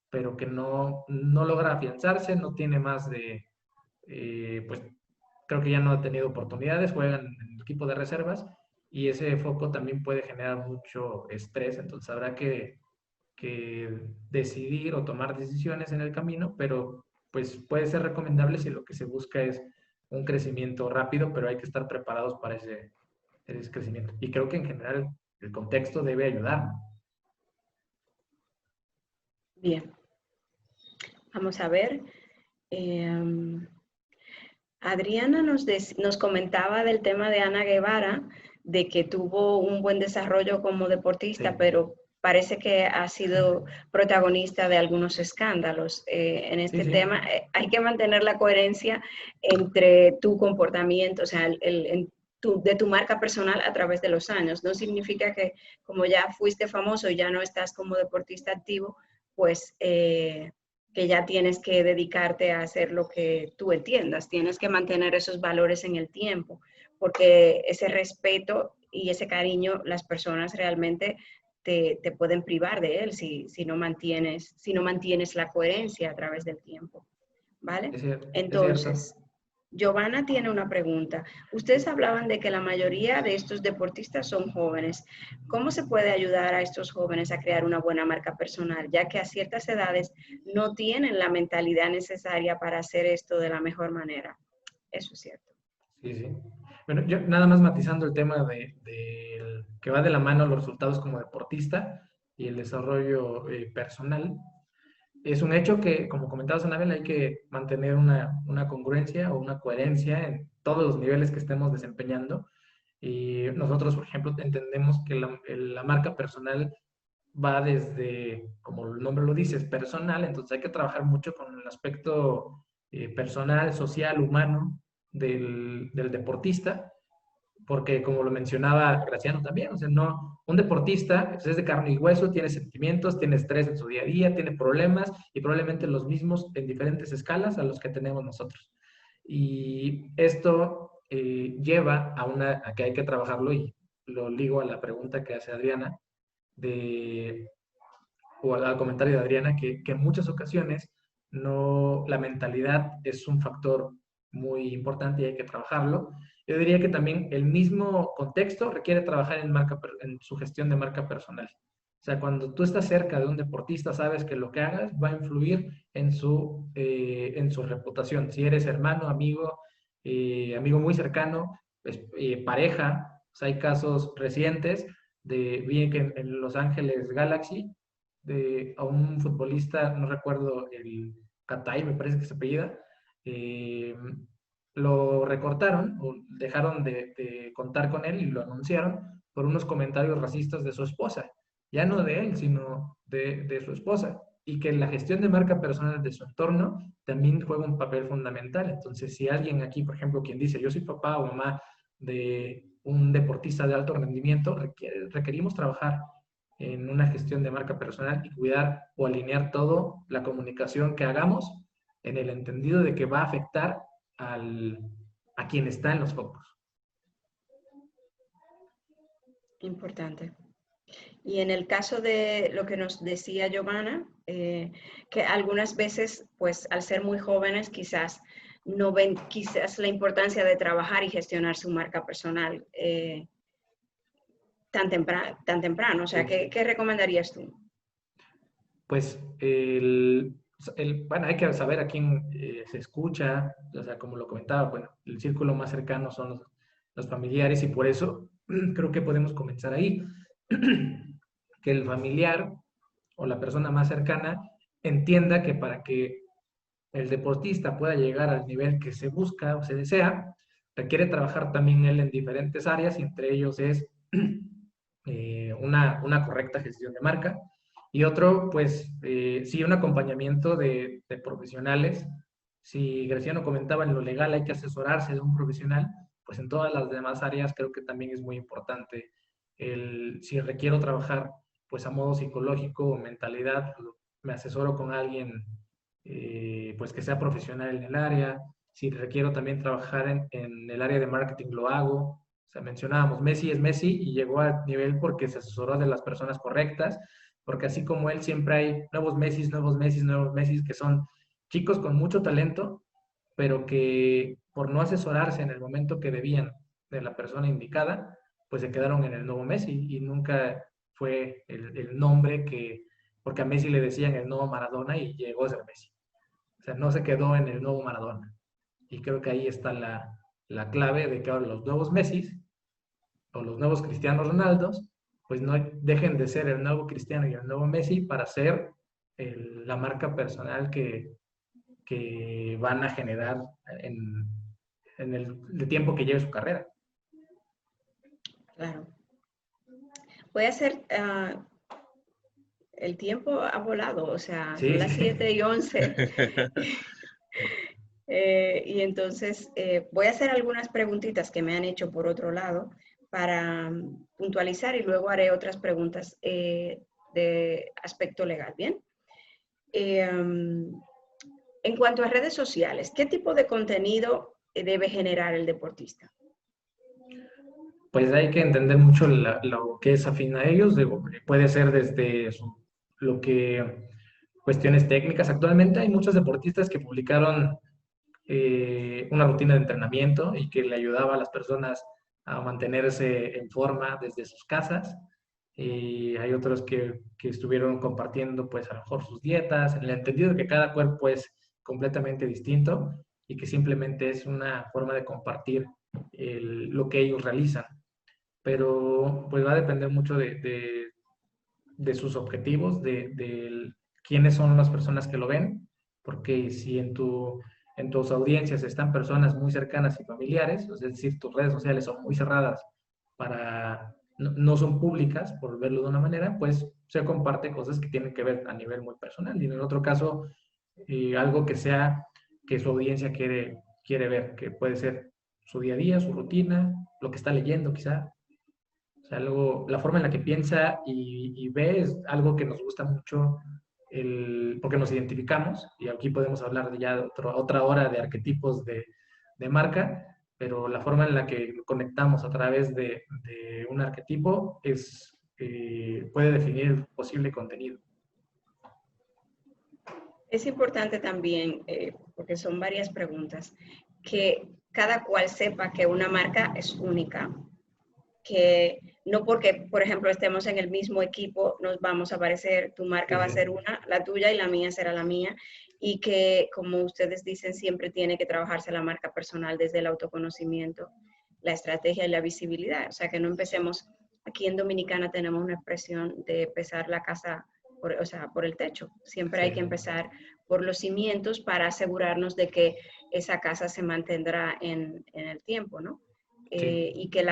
S3: pero que no logra afianzarse, no tiene más pues creo que ya no ha tenido oportunidades, juegan en el equipo de reservas y ese foco también puede generar mucho estrés, entonces habrá que decidir o tomar decisiones en el camino, pero pues puede ser recomendable si lo que se busca es un crecimiento rápido, pero hay que estar preparados para ese crecimiento. Y creo que en general el contexto debe ayudar.
S1: Bien, vamos a ver. Adriana nos comentaba del tema de Ana Guevara, de que tuvo un buen desarrollo como deportista,
S3: Sí.
S1: pero parece que ha sido protagonista de algunos escándalos. En este
S3: Sí.
S1: tema hay que mantener la coherencia entre tu comportamiento, o sea, de tu marca personal a través de los años. No significa que como ya fuiste famoso y ya no estás como deportista activo, pues que ya tienes que dedicarte a hacer lo que tú entiendas. Tienes que mantener esos valores en el tiempo, porque ese respeto y ese cariño, las personas realmente te pueden privar de él si no mantienes la coherencia a través del tiempo. ¿Vale?
S3: Es cierto.
S1: Entonces, Giovanna tiene una pregunta. Ustedes hablaban de que la mayoría de estos deportistas son jóvenes. ¿Cómo se puede ayudar a estos jóvenes a crear una buena marca personal, ya que a ciertas edades no tienen la mentalidad necesaria para hacer esto de la mejor manera? Eso es cierto.
S3: Sí. Bueno, yo nada más matizando el tema que va de la mano los resultados como deportista y el desarrollo personal. Es un hecho que, como comentabas, Anabel, hay que mantener una congruencia o una coherencia en todos los niveles que estemos desempeñando. Y nosotros, por ejemplo, entendemos que la marca personal va desde, como el nombre lo dice, es personal, entonces hay que trabajar mucho con el aspecto personal, social, humano del deportista, porque como lo mencionaba Graciano también, o sea, no, un deportista pues, es de carne y hueso, tiene sentimientos, tiene estrés en su día a día, tiene problemas y probablemente los mismos en diferentes escalas a los que tenemos nosotros. Y esto lleva a que hay que trabajarlo, y lo ligo a la pregunta que hace Adriana, o al comentario de Adriana, que en muchas ocasiones la mentalidad es un factor muy importante y hay que trabajarlo. Yo diría que también el mismo contexto requiere trabajar en su gestión de marca personal. O sea, cuando tú estás cerca de un deportista, sabes que lo que hagas va a influir en su reputación. Si eres hermano, amigo muy cercano, pues, pareja. O sea, hay casos recientes vi que en Los Ángeles Galaxy, a un futbolista, no recuerdo, el Catay, me parece que se apellida, eh, lo recortaron o dejaron de contar con él y lo anunciaron por unos comentarios racistas de su esposa. Ya no de él, sino de su esposa. Y que la gestión de marca personal de su entorno también juega un papel fundamental. Entonces, si alguien aquí, por ejemplo, quien dice, yo soy papá o mamá de un deportista de alto rendimiento, requerimos trabajar en una gestión de marca personal y cuidar o alinear todo la comunicación que hagamos en el entendido de que va a afectar a quien está en los focos.
S1: Importante. Y en el caso de lo que nos decía Giovanna, que algunas veces, pues al ser muy jóvenes, quizás no ven quizás la importancia de trabajar y gestionar su marca personal tan temprano. O sea, ¿qué recomendarías tú?
S3: Pues bueno, hay que saber a quién se escucha. O sea, como lo comentaba, bueno, el círculo más cercano son los familiares, y por eso creo que podemos comenzar ahí. Que el familiar o la persona más cercana entienda que para que el deportista pueda llegar al nivel que se busca o se desea, requiere trabajar también él en diferentes áreas, y entre ellos es una correcta gestión de marca, y otro, pues, sí, un acompañamiento de profesionales. Si Graciano comentaba en lo legal hay que asesorarse de un profesional, pues en todas las demás áreas creo que también es muy importante. Si requiero trabajar, pues a modo psicológico o mentalidad, me asesoro con alguien pues que sea profesional en el área. Si requiero también trabajar en el área de marketing, lo hago. O sea, mencionábamos, Messi es Messi y llegó al nivel porque se asesoró de las personas correctas, porque así como él, siempre hay nuevos Messis, nuevos Messis, nuevos Messis, que son chicos con mucho talento, pero que por no asesorarse en el momento que debían de la persona indicada, pues se quedaron en el nuevo Messi y nunca fue el nombre porque a Messi le decían el nuevo Maradona y llegó a ser Messi. O sea, no se quedó en el nuevo Maradona. Y creo que ahí está la clave de que ahora los nuevos Messis o los nuevos Cristianos Ronaldos, pues no dejen de ser el nuevo Cristiano y el nuevo Messi para ser la marca personal que van a generar en el tiempo que lleve su carrera.
S1: Claro. Voy a hacer... el tiempo ha volado, o sea,
S3: Sí,
S1: son las
S3: sí.
S1: 7:11. Y entonces voy a hacer algunas preguntitas que me han hecho por otro lado para puntualizar, y luego haré otras preguntas de aspecto legal, ¿bien? En cuanto a redes sociales, ¿qué tipo de contenido debe generar el deportista?
S3: Pues hay que entender mucho lo que es afín a ellos. Puede ser desde lo que cuestiones técnicas. Actualmente hay muchos deportistas que publicaron una rutina de entrenamiento y que le ayudaba a las personas a mantenerse en forma desde sus casas. Y hay otros que estuvieron compartiendo, pues, a lo mejor sus dietas, en el entendido de que cada cuerpo es completamente distinto y que simplemente es una forma de compartir lo que ellos realizan. Pero pues va a depender mucho de sus objetivos, de quiénes son las personas que lo ven, porque si en tus audiencias están personas muy cercanas y familiares, es decir, tus redes sociales son muy cerradas, no son públicas, por verlo de una manera, pues se comparte cosas que tienen que ver a nivel muy personal, y en el otro caso, algo que su audiencia quiere ver, que puede ser su día a día, su rutina, lo que está leyendo quizá. O sea, la forma en la que piensa y ve es algo que nos gusta mucho, porque nos identificamos, y aquí podemos hablar de ya otra hora de arquetipos de marca, pero la forma en la que conectamos a través de un arquetipo puede definir el posible contenido.
S1: Es importante también, porque son varias preguntas, que cada cual sepa que una marca es única, que no porque, por ejemplo, estemos en el mismo equipo nos vamos a parecer, tu marca va a ser una, la tuya, y la mía será la mía, y que, como ustedes dicen, siempre tiene que trabajarse la marca personal desde el autoconocimiento, la estrategia y la visibilidad. O sea, que no empecemos, aquí en Dominicana tenemos una expresión de empezar la casa por el techo. Siempre hay que empezar por los cimientos para asegurarnos de que esa casa se mantendrá en el tiempo, ¿no?
S3: Sí.
S1: Y que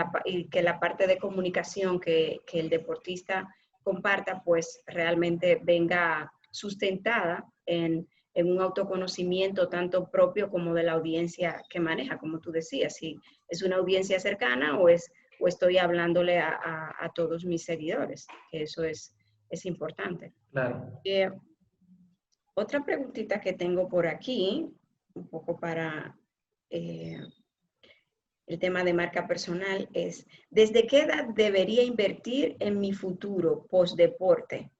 S1: la parte de comunicación que el deportista comparta, pues realmente venga sustentada en un autoconocimiento tanto propio como de la audiencia que maneja, como tú decías, si es una audiencia cercana o estoy hablándole a todos mis seguidores, que eso es importante.
S3: Claro.
S1: Otra preguntita que tengo por aquí, un poco para el tema de marca personal, es, ¿desde qué edad debería invertir en mi futuro post-deporte?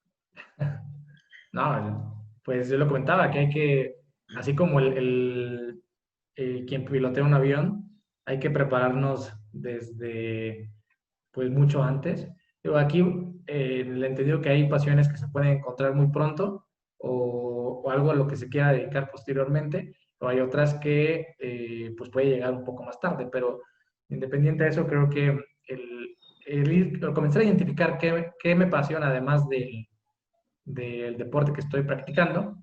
S3: No, pues yo lo comentaba, que hay que, así como quien pilotea un avión, hay que prepararnos desde pues mucho antes. Yo aquí le he entendido que hay pasiones que se pueden encontrar muy pronto o algo a lo que se quiera dedicar posteriormente, o hay otras que pues puede llegar un poco más tarde, pero independiente de eso, creo que el comenzar a identificar qué me apasiona además del deporte que estoy practicando,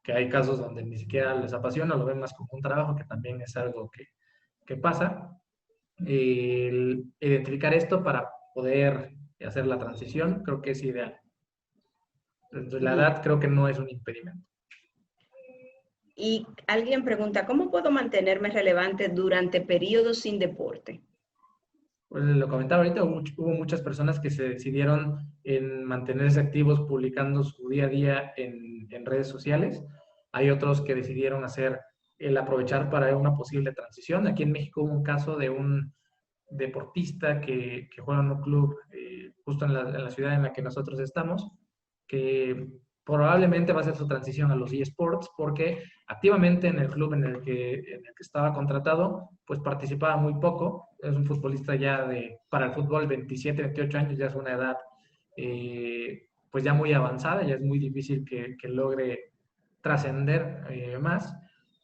S3: que hay casos donde ni siquiera les apasiona, lo ven más como un trabajo, que también es algo que pasa. El identificar esto para poder hacer la transición, creo que es ideal. Entonces, la edad creo que no es un impedimento.
S1: Y alguien pregunta, ¿cómo puedo mantenerme relevante durante periodos sin deporte?
S3: Pues lo comentaba ahorita, hubo muchas personas que se decidieron en mantenerse activos publicando su día a día en redes sociales. Hay otros que decidieron hacer el aprovechar para una posible transición. Aquí en México hubo un caso de un deportista que juega en un club justo en la ciudad en la que nosotros estamos, que probablemente va a hacer su transición a los eSports porque activamente en el club en el que estaba contratado, pues participaba muy poco. Es un futbolista ya para el fútbol 27, 28 años, ya es una edad pues ya muy avanzada, ya es muy difícil que logre trascender más.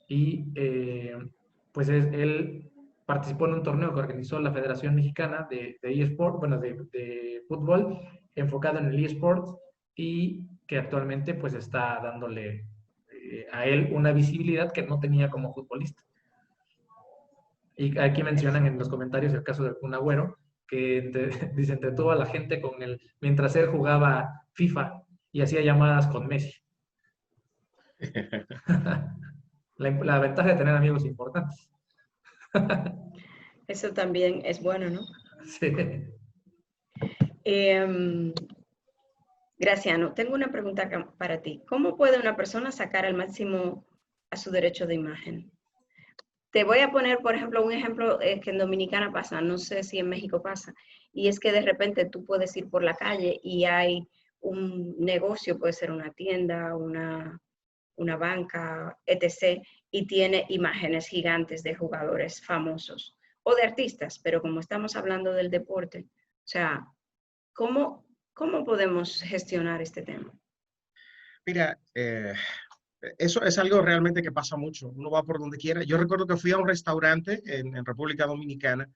S3: Y pues él participó en un torneo que organizó la Federación Mexicana de eSport, bueno, de fútbol, enfocado en el eSports, y que actualmente pues está dándole a él una visibilidad que no tenía como futbolista. Y aquí mencionan en los comentarios el caso de Kun Agüero, que dice, entretuvo a la gente mientras él jugaba FIFA y hacía llamadas con Messi. La ventaja de tener amigos importantes.
S1: Eso también es bueno, ¿no?
S3: Sí.
S1: Graciano, tengo una pregunta para ti. ¿Cómo puede una persona sacar al máximo a su derecho de imagen? Te voy a poner, por ejemplo, un ejemplo que en Dominicana pasa, no sé si en México pasa, y es que de repente tú puedes ir por la calle y hay un negocio, puede ser una tienda, una banca, etc., y tiene imágenes gigantes de jugadores famosos o de artistas, pero como estamos hablando del deporte, o sea, ¿cómo podemos gestionar este tema?
S4: Mira, eso es algo realmente que pasa mucho. Uno va por donde quiera. Yo recuerdo que fui a un restaurante en República Dominicana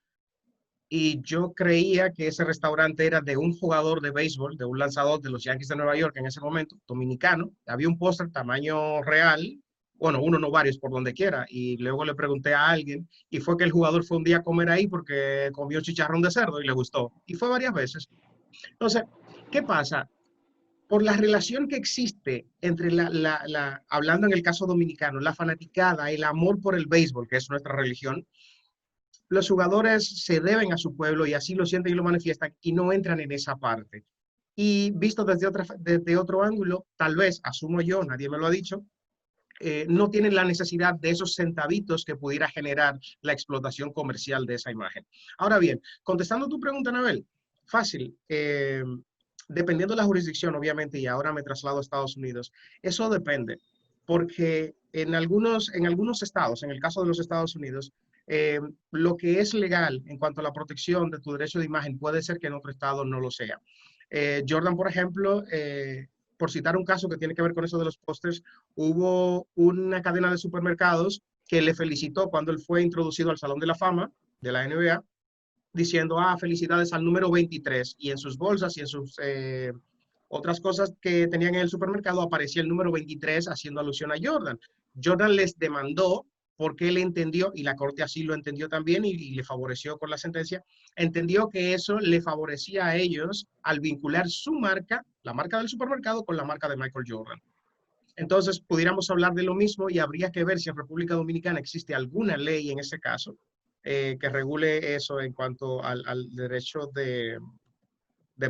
S4: y yo creía que ese restaurante era de un jugador de béisbol, de un lanzador de los Yankees de Nueva York en ese momento, dominicano. Había un póster tamaño real, bueno, uno no varios por donde quiera. Y luego le pregunté a alguien y fue que el jugador fue un día a comer ahí porque comió chicharrón de cerdo y le gustó. Y fue varias veces. Entonces, ¿qué pasa? Por la relación que existe entre hablando en el caso dominicano, la fanaticada, el amor por el béisbol, que es nuestra religión, los jugadores se deben a su pueblo y así lo sienten y lo manifiestan y no entran en esa parte. Y visto desde otro ángulo, tal vez, asumo yo, nadie me lo ha dicho, no tienen la necesidad de esos centavitos que pudiera generar la explotación comercial de esa imagen. Ahora bien, contestando tu pregunta, Anabel, fácil. Dependiendo de la jurisdicción, obviamente, y ahora me traslado a Estados Unidos, eso depende, porque en algunos estados, en el caso de los Estados Unidos, lo que es legal en cuanto a la protección de tu derecho de imagen puede ser que en otro estado no lo sea. Jordan, por ejemplo, por citar un caso que tiene que ver con eso de los pósters, hubo una cadena de supermercados que le felicitó cuando él fue introducido al Salón de la Fama de la NBA, diciendo, felicidades al número 23, y en sus bolsas y en sus otras cosas que tenían en el supermercado aparecía el número 23 haciendo alusión a Jordan. Jordan les demandó porque él entendió, y la corte así lo entendió también y le favoreció con la sentencia, entendió que eso le favorecía a ellos al vincular su marca, la marca del supermercado, con la marca de Michael Jordan. Entonces, pudiéramos hablar de lo mismo y habría que ver si en República Dominicana existe alguna ley en ese caso que regule eso en cuanto al derecho de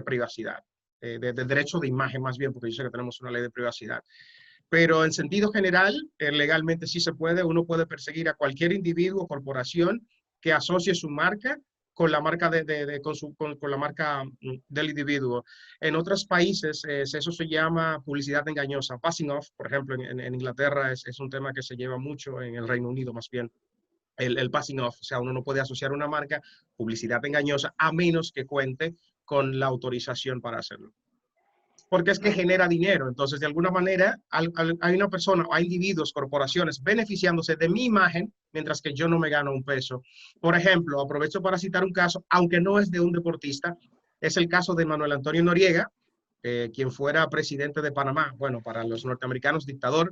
S4: privacidad, de derecho de imagen más bien, porque yo sé que tenemos una ley de privacidad. Pero en sentido general, legalmente sí se puede, uno puede perseguir a cualquier individuo o corporación que asocie su marca con la marca, con la marca del individuo. En otros países eso se llama publicidad engañosa, passing off, por ejemplo, en Inglaterra es un tema que se lleva mucho, en el Reino Unido más bien. El passing off, o sea, uno no puede asociar una marca, publicidad engañosa, a menos que cuente con la autorización para hacerlo. Porque es que genera dinero. Entonces, de alguna manera, hay una persona, hay individuos, corporaciones beneficiándose de mi imagen, mientras que yo no me gano un peso. Por ejemplo, aprovecho para citar un caso, aunque no es de un deportista, es el caso de Manuel Antonio Noriega, quien fuera presidente de Panamá, bueno, para los norteamericanos, dictador.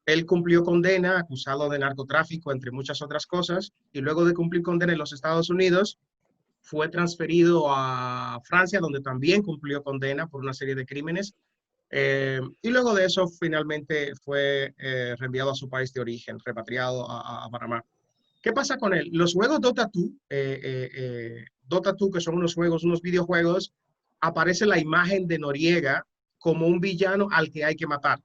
S4: Él cumplió condena, acusado de narcotráfico, entre muchas otras cosas, y luego de cumplir condena en los Estados Unidos, fue transferido a Francia, donde también cumplió condena por una serie de crímenes, y luego de eso finalmente fue reenviado a su país de origen, repatriado a Panamá. ¿Qué pasa con él? Los juegos Dota 2, Dota 2, que son unos juegos, unos videojuegos, aparece la imagen de Noriega como un villano al que hay que matar.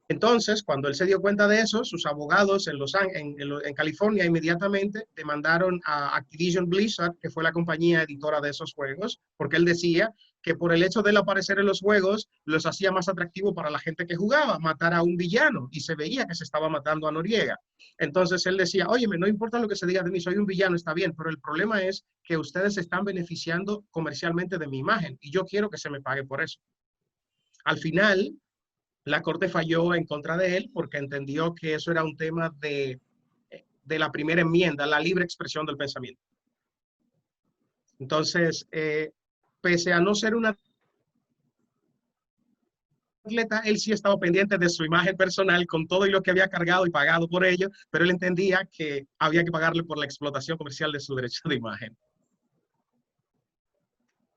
S4: Entonces, cuando él se dio cuenta de eso, sus abogados en California inmediatamente demandaron a Activision Blizzard, que fue la compañía editora de esos juegos, porque él decía que por el hecho de él aparecer en los juegos, los hacía más atractivo para la gente que jugaba, matar a un villano, y se veía que se estaba matando a Noriega. Entonces él decía, óyeme, no importa lo que se diga de mí, soy un villano, está bien, pero el problema es que ustedes se están beneficiando comercialmente de mi imagen, y yo quiero que se me pague por eso. Al final, la Corte falló en contra de él porque entendió que eso era un tema de la primera enmienda, la libre expresión del pensamiento. Entonces, pese a no ser un atleta, él sí estaba pendiente de su imagen personal con todo y lo que había cargado y pagado por ello, pero él entendía que había que pagarle por la explotación comercial de su derecho de imagen.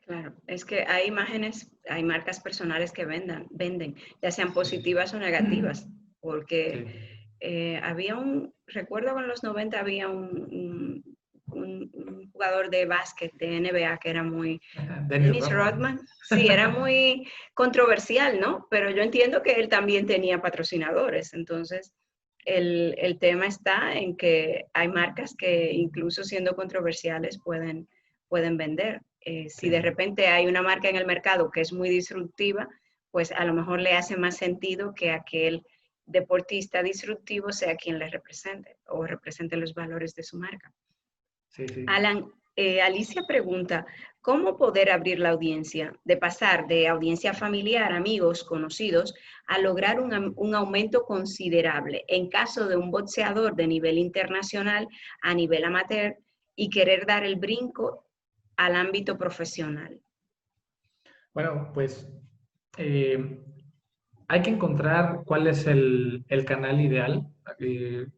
S1: Claro, es que hay imágenes, hay marcas personales que venden, ya sean positivas o negativas, porque había recuerdo que en los 90 había un jugador de básquet de NBA que era muy, Dennis Rodman, sí, era muy controversial, ¿no? Pero yo entiendo que él también tenía patrocinadores, entonces el tema está en que hay marcas que incluso siendo controversiales pueden vender. Si de repente hay una marca en el mercado que es muy disruptiva, pues a lo mejor le hace más sentido que aquel deportista disruptivo sea quien le represente o represente los valores de su marca.
S3: Sí, sí.
S1: Alan, Alicia pregunta, ¿cómo poder abrir la audiencia? De pasar de audiencia familiar, amigos, conocidos, a lograr un aumento considerable en caso de un boxeador de nivel internacional a nivel amateur y querer dar el brinco al ámbito profesional?
S3: Bueno, pues hay que encontrar cuál es el canal ideal.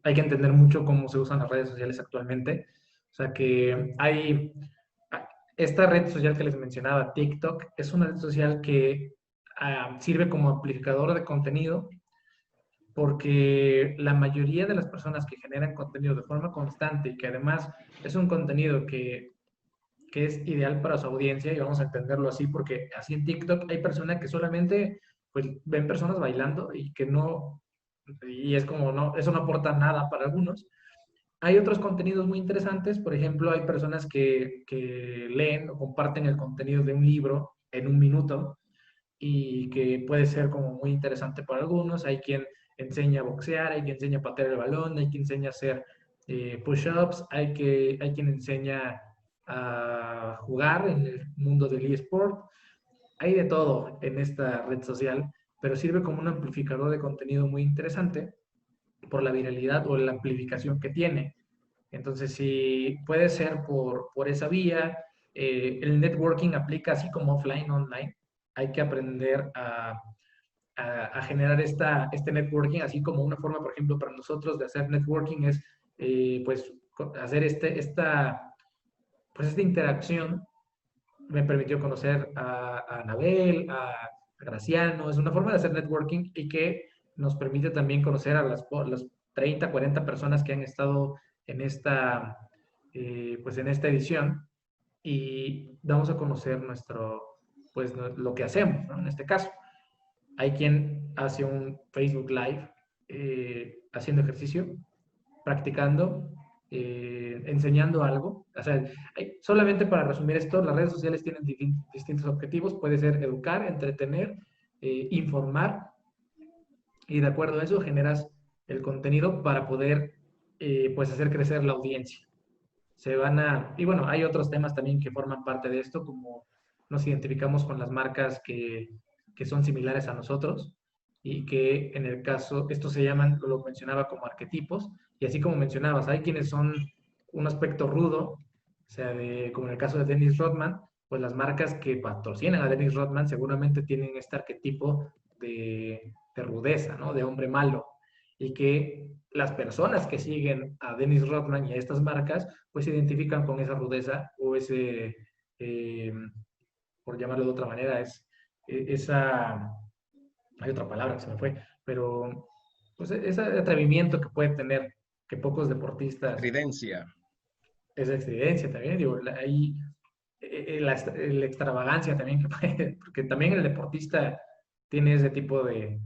S3: Hay que entender mucho cómo se usan las redes sociales actualmente. O sea que hay esta red social que les mencionaba, TikTok, es una red social que sirve como amplificador de contenido, porque la mayoría de las personas que generan contenido de forma constante y que además es un contenido que es ideal para su audiencia, y vamos a entenderlo así, porque así en TikTok hay personas que solamente pues ven personas bailando y que no, y es como, no, eso no aporta nada para algunos. Hay otros contenidos muy interesantes, por ejemplo, hay personas que leen o comparten el contenido de un libro en un minuto y que puede ser como muy interesante para algunos. Hay quien enseña a boxear, hay quien enseña a patear el balón, hay quien enseña a hacer push-ups, hay quien enseña a jugar en el mundo del eSport. Hay de todo en esta red social, pero sirve como un amplificador de contenido muy interesante por la viralidad o la amplificación que tiene. Entonces, si puede ser por esa vía, el networking aplica así como offline, online. Hay que aprender a generar este networking, así como una forma, por ejemplo, para nosotros de hacer networking es, pues, hacer esta interacción. Me permitió conocer a Anabel, a Graciano. Es una forma de hacer networking y que nos permite también conocer a las 30, 40 personas que han estado en pues en esta edición y damos a conocer pues lo que hacemos, ¿no? En este caso. Hay quien hace un Facebook Live haciendo ejercicio, practicando, enseñando algo. O sea, solamente para resumir esto, las redes sociales tienen distintos objetivos. Puede ser educar, entretener, informar, y de acuerdo a eso generas el contenido para poder pues hacer crecer la audiencia. Y bueno, hay otros temas también que forman parte de esto, como nos identificamos con las marcas que son similares a nosotros y que en el caso, estos se llaman, lo mencionaba como arquetipos, y así como mencionabas, hay quienes son un aspecto rudo, o sea, como en el caso de Dennis Rodman, pues las marcas que patrocinan a Dennis Rodman seguramente tienen este arquetipo de rudeza, ¿no? De hombre malo, y que las personas que siguen a Dennis Rodman y a estas marcas, pues se identifican con esa rudeza o eh, por llamarlo de otra manera, esa, hay otra palabra que se me fue, pero pues ese atrevimiento que puede tener, que pocos deportistas,
S4: Evidencia.
S3: esa experiencia también, digo, hay la extravagancia también que puede, porque también el deportista tiene ese tipo de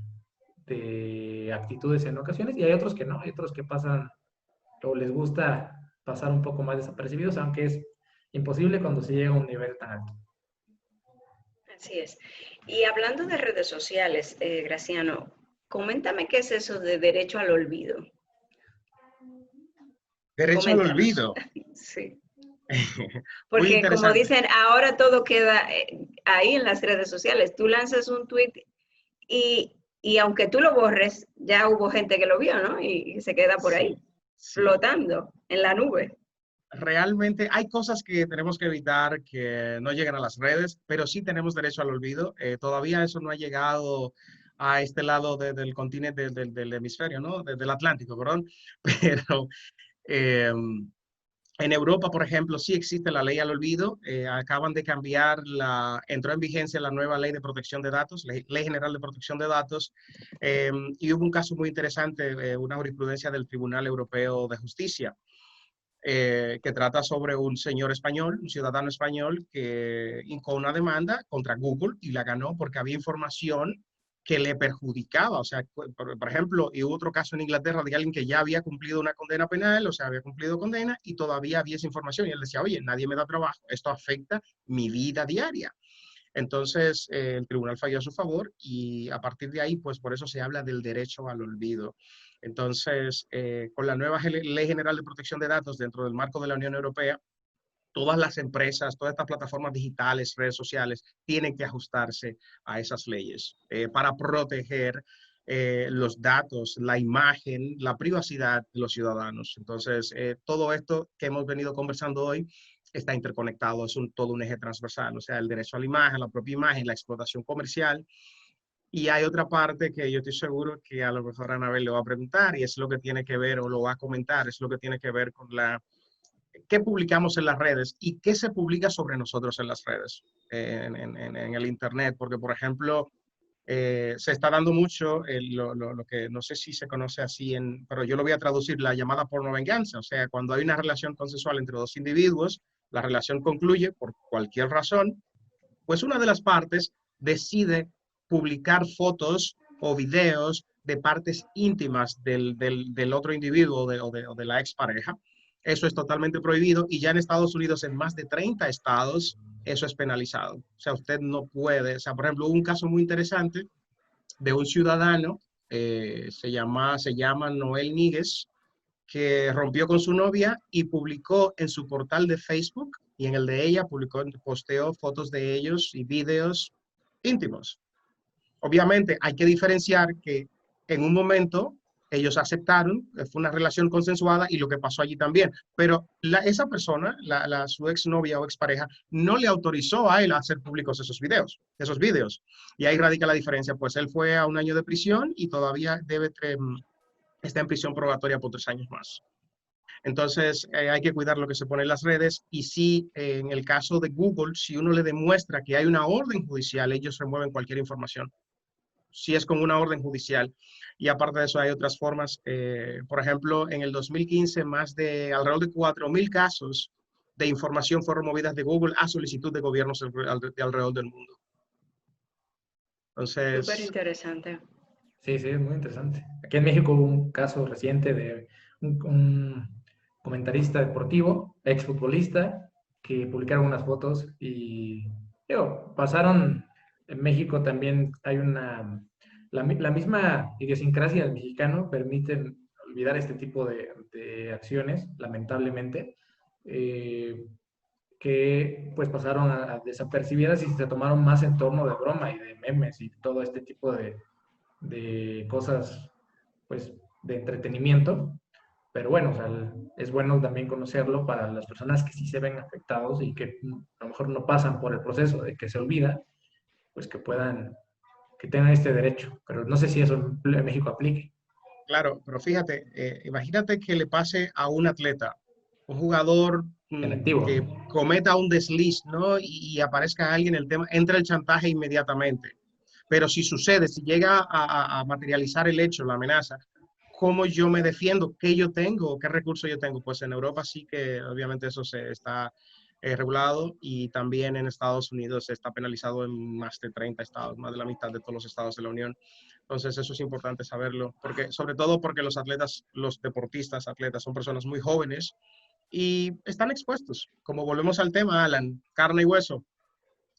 S3: actitudes en ocasiones y hay otros que no, hay otros que pasan o les gusta pasar un poco más desapercibidos, aunque es imposible cuando se llega a un nivel tan alto.
S1: Así es. Y hablando de redes sociales, Graciano, coméntame qué es eso de derecho al olvido.
S4: Derecho al
S1: Coméntanos.
S4: olvido.
S1: Sí.
S4: Muy
S1: Porque como
S4: interesante.
S1: dicen, ahora todo queda ahí en las redes sociales. Tú lanzas un tweet y aunque tú lo borres, ya hubo gente que lo vio, ¿no? Y se queda por ahí,
S4: Sí.
S1: flotando en la nube.
S4: Realmente hay cosas que tenemos que evitar que no lleguen a las redes, pero sí tenemos derecho al olvido. Todavía eso no ha llegado a este lado del continente, del hemisferio, ¿no? Del Atlántico, perdón. Pero eh, en Europa, por ejemplo, sí existe la ley al olvido. Acaban de cambiar, entró en vigencia la nueva ley de protección de datos, ley general de protección de datos, y hubo un caso muy interesante, una jurisprudencia del Tribunal Europeo de Justicia, que trata sobre un señor español, un ciudadano español, que hincó una demanda contra Google y la ganó porque había información que le perjudicaba. O sea, por ejemplo, y hubo otro caso en Inglaterra de alguien que ya había cumplido una condena penal, o sea, había cumplido condena y todavía había esa información. Y él decía, oye, nadie me da trabajo, esto afecta mi vida diaria. Entonces, el tribunal falló a su favor y a partir de ahí, pues por eso se habla del derecho al olvido. Entonces, con la nueva Ley General de Protección de Datos dentro del marco de la Unión Europea, todas las empresas, todas estas plataformas digitales, redes sociales, tienen que ajustarse a esas leyes para proteger los datos, la imagen, la privacidad de los ciudadanos. Entonces, todo esto que hemos venido conversando hoy está interconectado, es todo un eje transversal, o sea, el derecho a la imagen, la propia imagen, la explotación comercial. Y hay otra parte que yo estoy seguro que a lo mejor Anabel le va a preguntar y es lo que tiene que ver o lo va a comentar, es lo que tiene que ver con qué publicamos en las redes y qué se publica sobre nosotros en las redes, en el Internet. Porque, por ejemplo, se está dando mucho lo que no sé si se conoce así, pero yo lo voy a traducir, la llamada pornovenganza. O sea, cuando hay una relación consensual entre dos individuos, la relación concluye por cualquier razón, pues una de las partes decide publicar fotos o videos de partes íntimas del otro individuo o de la expareja. Eso es totalmente prohibido y ya en Estados Unidos, en más de 30 estados, eso es penalizado. O sea, usted no puede, o sea, por ejemplo, hubo un caso muy interesante de un ciudadano, se llama Noel Níguez, que rompió con su novia y publicó en su portal de Facebook y en el de ella, posteó fotos de ellos y videos íntimos. Obviamente hay que diferenciar que en un momento ellos aceptaron, fue una relación consensuada y lo que pasó allí también, pero esa persona, su exnovia o expareja, no le autorizó a él a hacer públicos esos videos. Y ahí radica la diferencia, pues él fue a 1 año de prisión y todavía está en prisión probatoria por 3 años más. Entonces, hay que cuidar lo que se pone en las redes y si en el caso de Google, si uno le demuestra que hay una orden judicial, ellos remueven cualquier información. Si es con una orden judicial. Y aparte de eso hay otras formas. Por ejemplo, en el 2015, alrededor de 4.000 casos de información fueron movidas de Google a solicitud de gobiernos de alrededor del mundo. Entonces...
S1: Súper interesante.
S3: Sí, sí, es muy interesante. Aquí en México hubo un caso reciente de un comentarista deportivo, exfutbolista, que publicaron unas fotos y pasaron. En México también hay la misma idiosincrasia del mexicano permite olvidar este tipo de acciones, lamentablemente, que pues pasaron a desapercibidas y se tomaron más en torno de broma y de memes y todo este tipo de cosas, pues, de entretenimiento. Pero bueno, o sea, es bueno también conocerlo para las personas que sí se ven afectados y que a lo mejor no pasan por el proceso de que se olvida, pues que tengan este derecho. Pero no sé si eso en México aplique.
S4: Claro, pero fíjate, imagínate que le pase a un atleta, un jugador
S3: En activo.
S4: que cometa un desliz, ¿no? Y aparezca alguien, el tema, entra el chantaje inmediatamente. Pero si sucede, si llega a materializar el hecho, la amenaza, ¿cómo yo me defiendo? ¿Qué yo tengo? ¿Qué recursos yo tengo? Pues en Europa sí que obviamente eso se está regulado y también en Estados Unidos está penalizado en más de 30 estados, más de la mitad de todos los estados de la Unión. Entonces eso es importante saberlo, porque, sobre todo porque los atletas, los deportistas, atletas, son personas muy jóvenes y están expuestos. Como volvemos al tema, Alan, carne y hueso,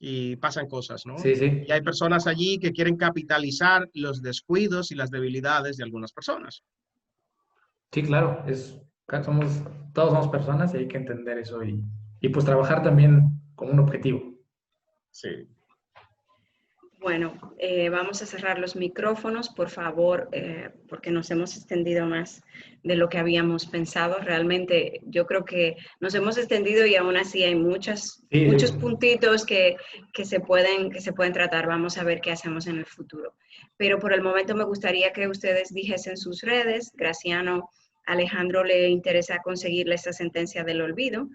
S4: y pasan cosas, ¿no?
S3: Sí, sí.
S4: Y hay personas allí que quieren capitalizar los descuidos y las debilidades de algunas personas.
S3: Sí, claro, todos somos personas y hay que entender eso y pues trabajar también con un objetivo.
S4: Sí.
S1: Bueno, vamos a cerrar los micrófonos, por favor, porque nos hemos extendido más de lo que habíamos pensado. Realmente yo creo que nos hemos extendido y aún así hay muchos puntitos que se pueden tratar. Vamos a ver qué hacemos en el futuro. Pero por el momento me gustaría que ustedes dijesen sus redes. Graciano, Alejandro le interesa conseguirle esta sentencia del olvido.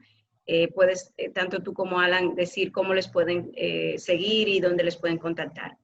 S1: Puedes, tanto tú como Alan, decir cómo les pueden seguir y dónde les pueden contactar.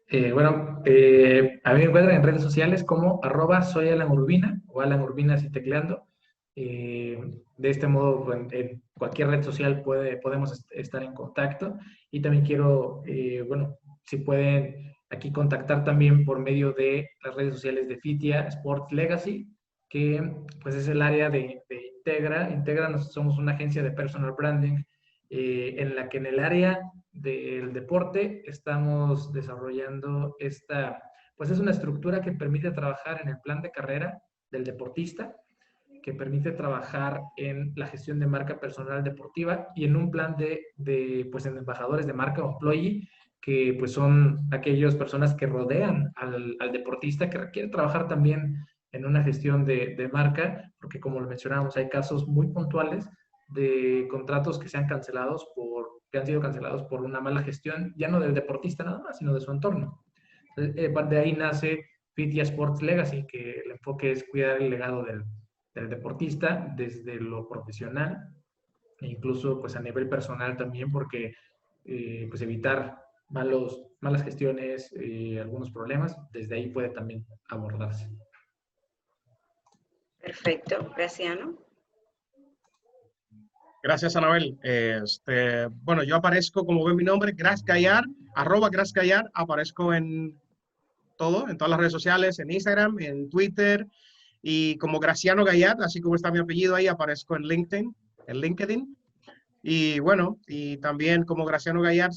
S3: Bueno, a mí me encuentran en redes sociales como @soyalanUrbina o Alan Urbina así tecleando. De este modo, en cualquier red social podemos estar en contacto. Y también quiero, bueno, si pueden aquí contactar también por medio de las redes sociales de FITIA Sports Legacy, que pues es el área de Integra. Integra, somos una agencia de personal branding en la que en el área del deporte estamos desarrollando pues es una estructura que permite trabajar en el plan de carrera del deportista, que permite trabajar en la gestión de marca personal deportiva y en un plan pues en embajadores de marca o employee, que pues son aquellas personas que rodean al deportista, que requiere trabajar también en una gestión de marca, porque como lo mencionábamos, hay casos muy puntuales de contratos que han sido cancelados por una mala gestión, ya no del deportista nada más, sino de su entorno. De ahí nace FITIA Sports Legacy, que el enfoque es cuidar el legado del deportista desde lo profesional e incluso pues a nivel personal también, porque pues evitar malas gestiones, algunos problemas, desde ahí puede también abordarse.
S1: Perfecto, Graciano.
S4: Gracias, Anabel. Bueno, yo aparezco, como ven mi nombre, Gras Gallar, @GrazzGayat, aparezco en todo, en todas las redes sociales, en Instagram, en Twitter, y como Graciano Gayat, así como está mi apellido ahí, aparezco en LinkedIn. Y bueno, y también como Graciano Gayat,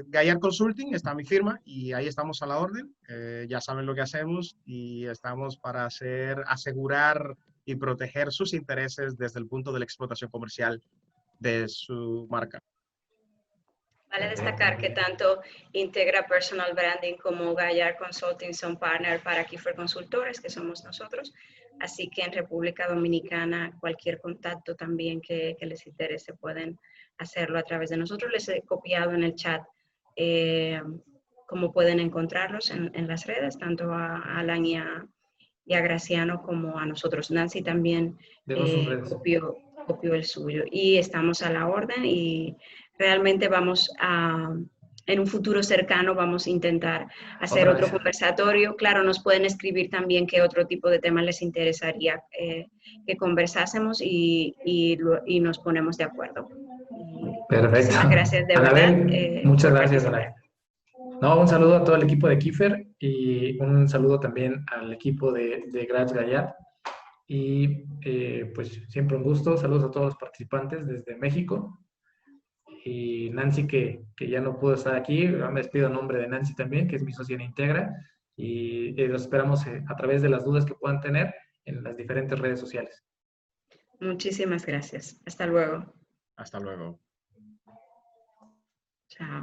S4: Gayat Consulting, está mi firma y ahí estamos a la orden. Ya saben lo que hacemos y estamos para asegurar y proteger sus intereses desde el punto de la explotación comercial de su marca.
S1: Vale destacar que tanto Integra Personal Branding como Gayat Consulting son partner para Kiefer Consultores, que somos nosotros. Así que en República Dominicana, cualquier contacto también que les interese pueden hacerlo a través de nosotros. Les he copiado en el chat cómo pueden encontrarlos en las redes, tanto a Alan y a Graciano como a nosotros. Nancy también copió el suyo. Y estamos a la orden y realmente vamos en un futuro cercano vamos a intentar hacer otro conversatorio. Claro, nos pueden escribir también qué otro tipo de temas les interesaría que conversásemos y nos ponemos de acuerdo.
S3: Perfecto.
S1: Muchísimas gracias de
S3: Anabel,
S1: verdad.
S3: muchas gracias, Anabel. No, un saludo a todo el equipo de Kiefer y un saludo también al equipo de GrazzGayat. Y pues siempre un gusto. Saludos a todos los participantes desde México. Y Nancy, que ya no pudo estar aquí, me despido en nombre de Nancy también, que es mi socia en Integra. Y los esperamos a través de las dudas que puedan tener en las diferentes redes sociales.
S1: Muchísimas gracias. Hasta luego.
S4: Hasta luego.
S1: Chao.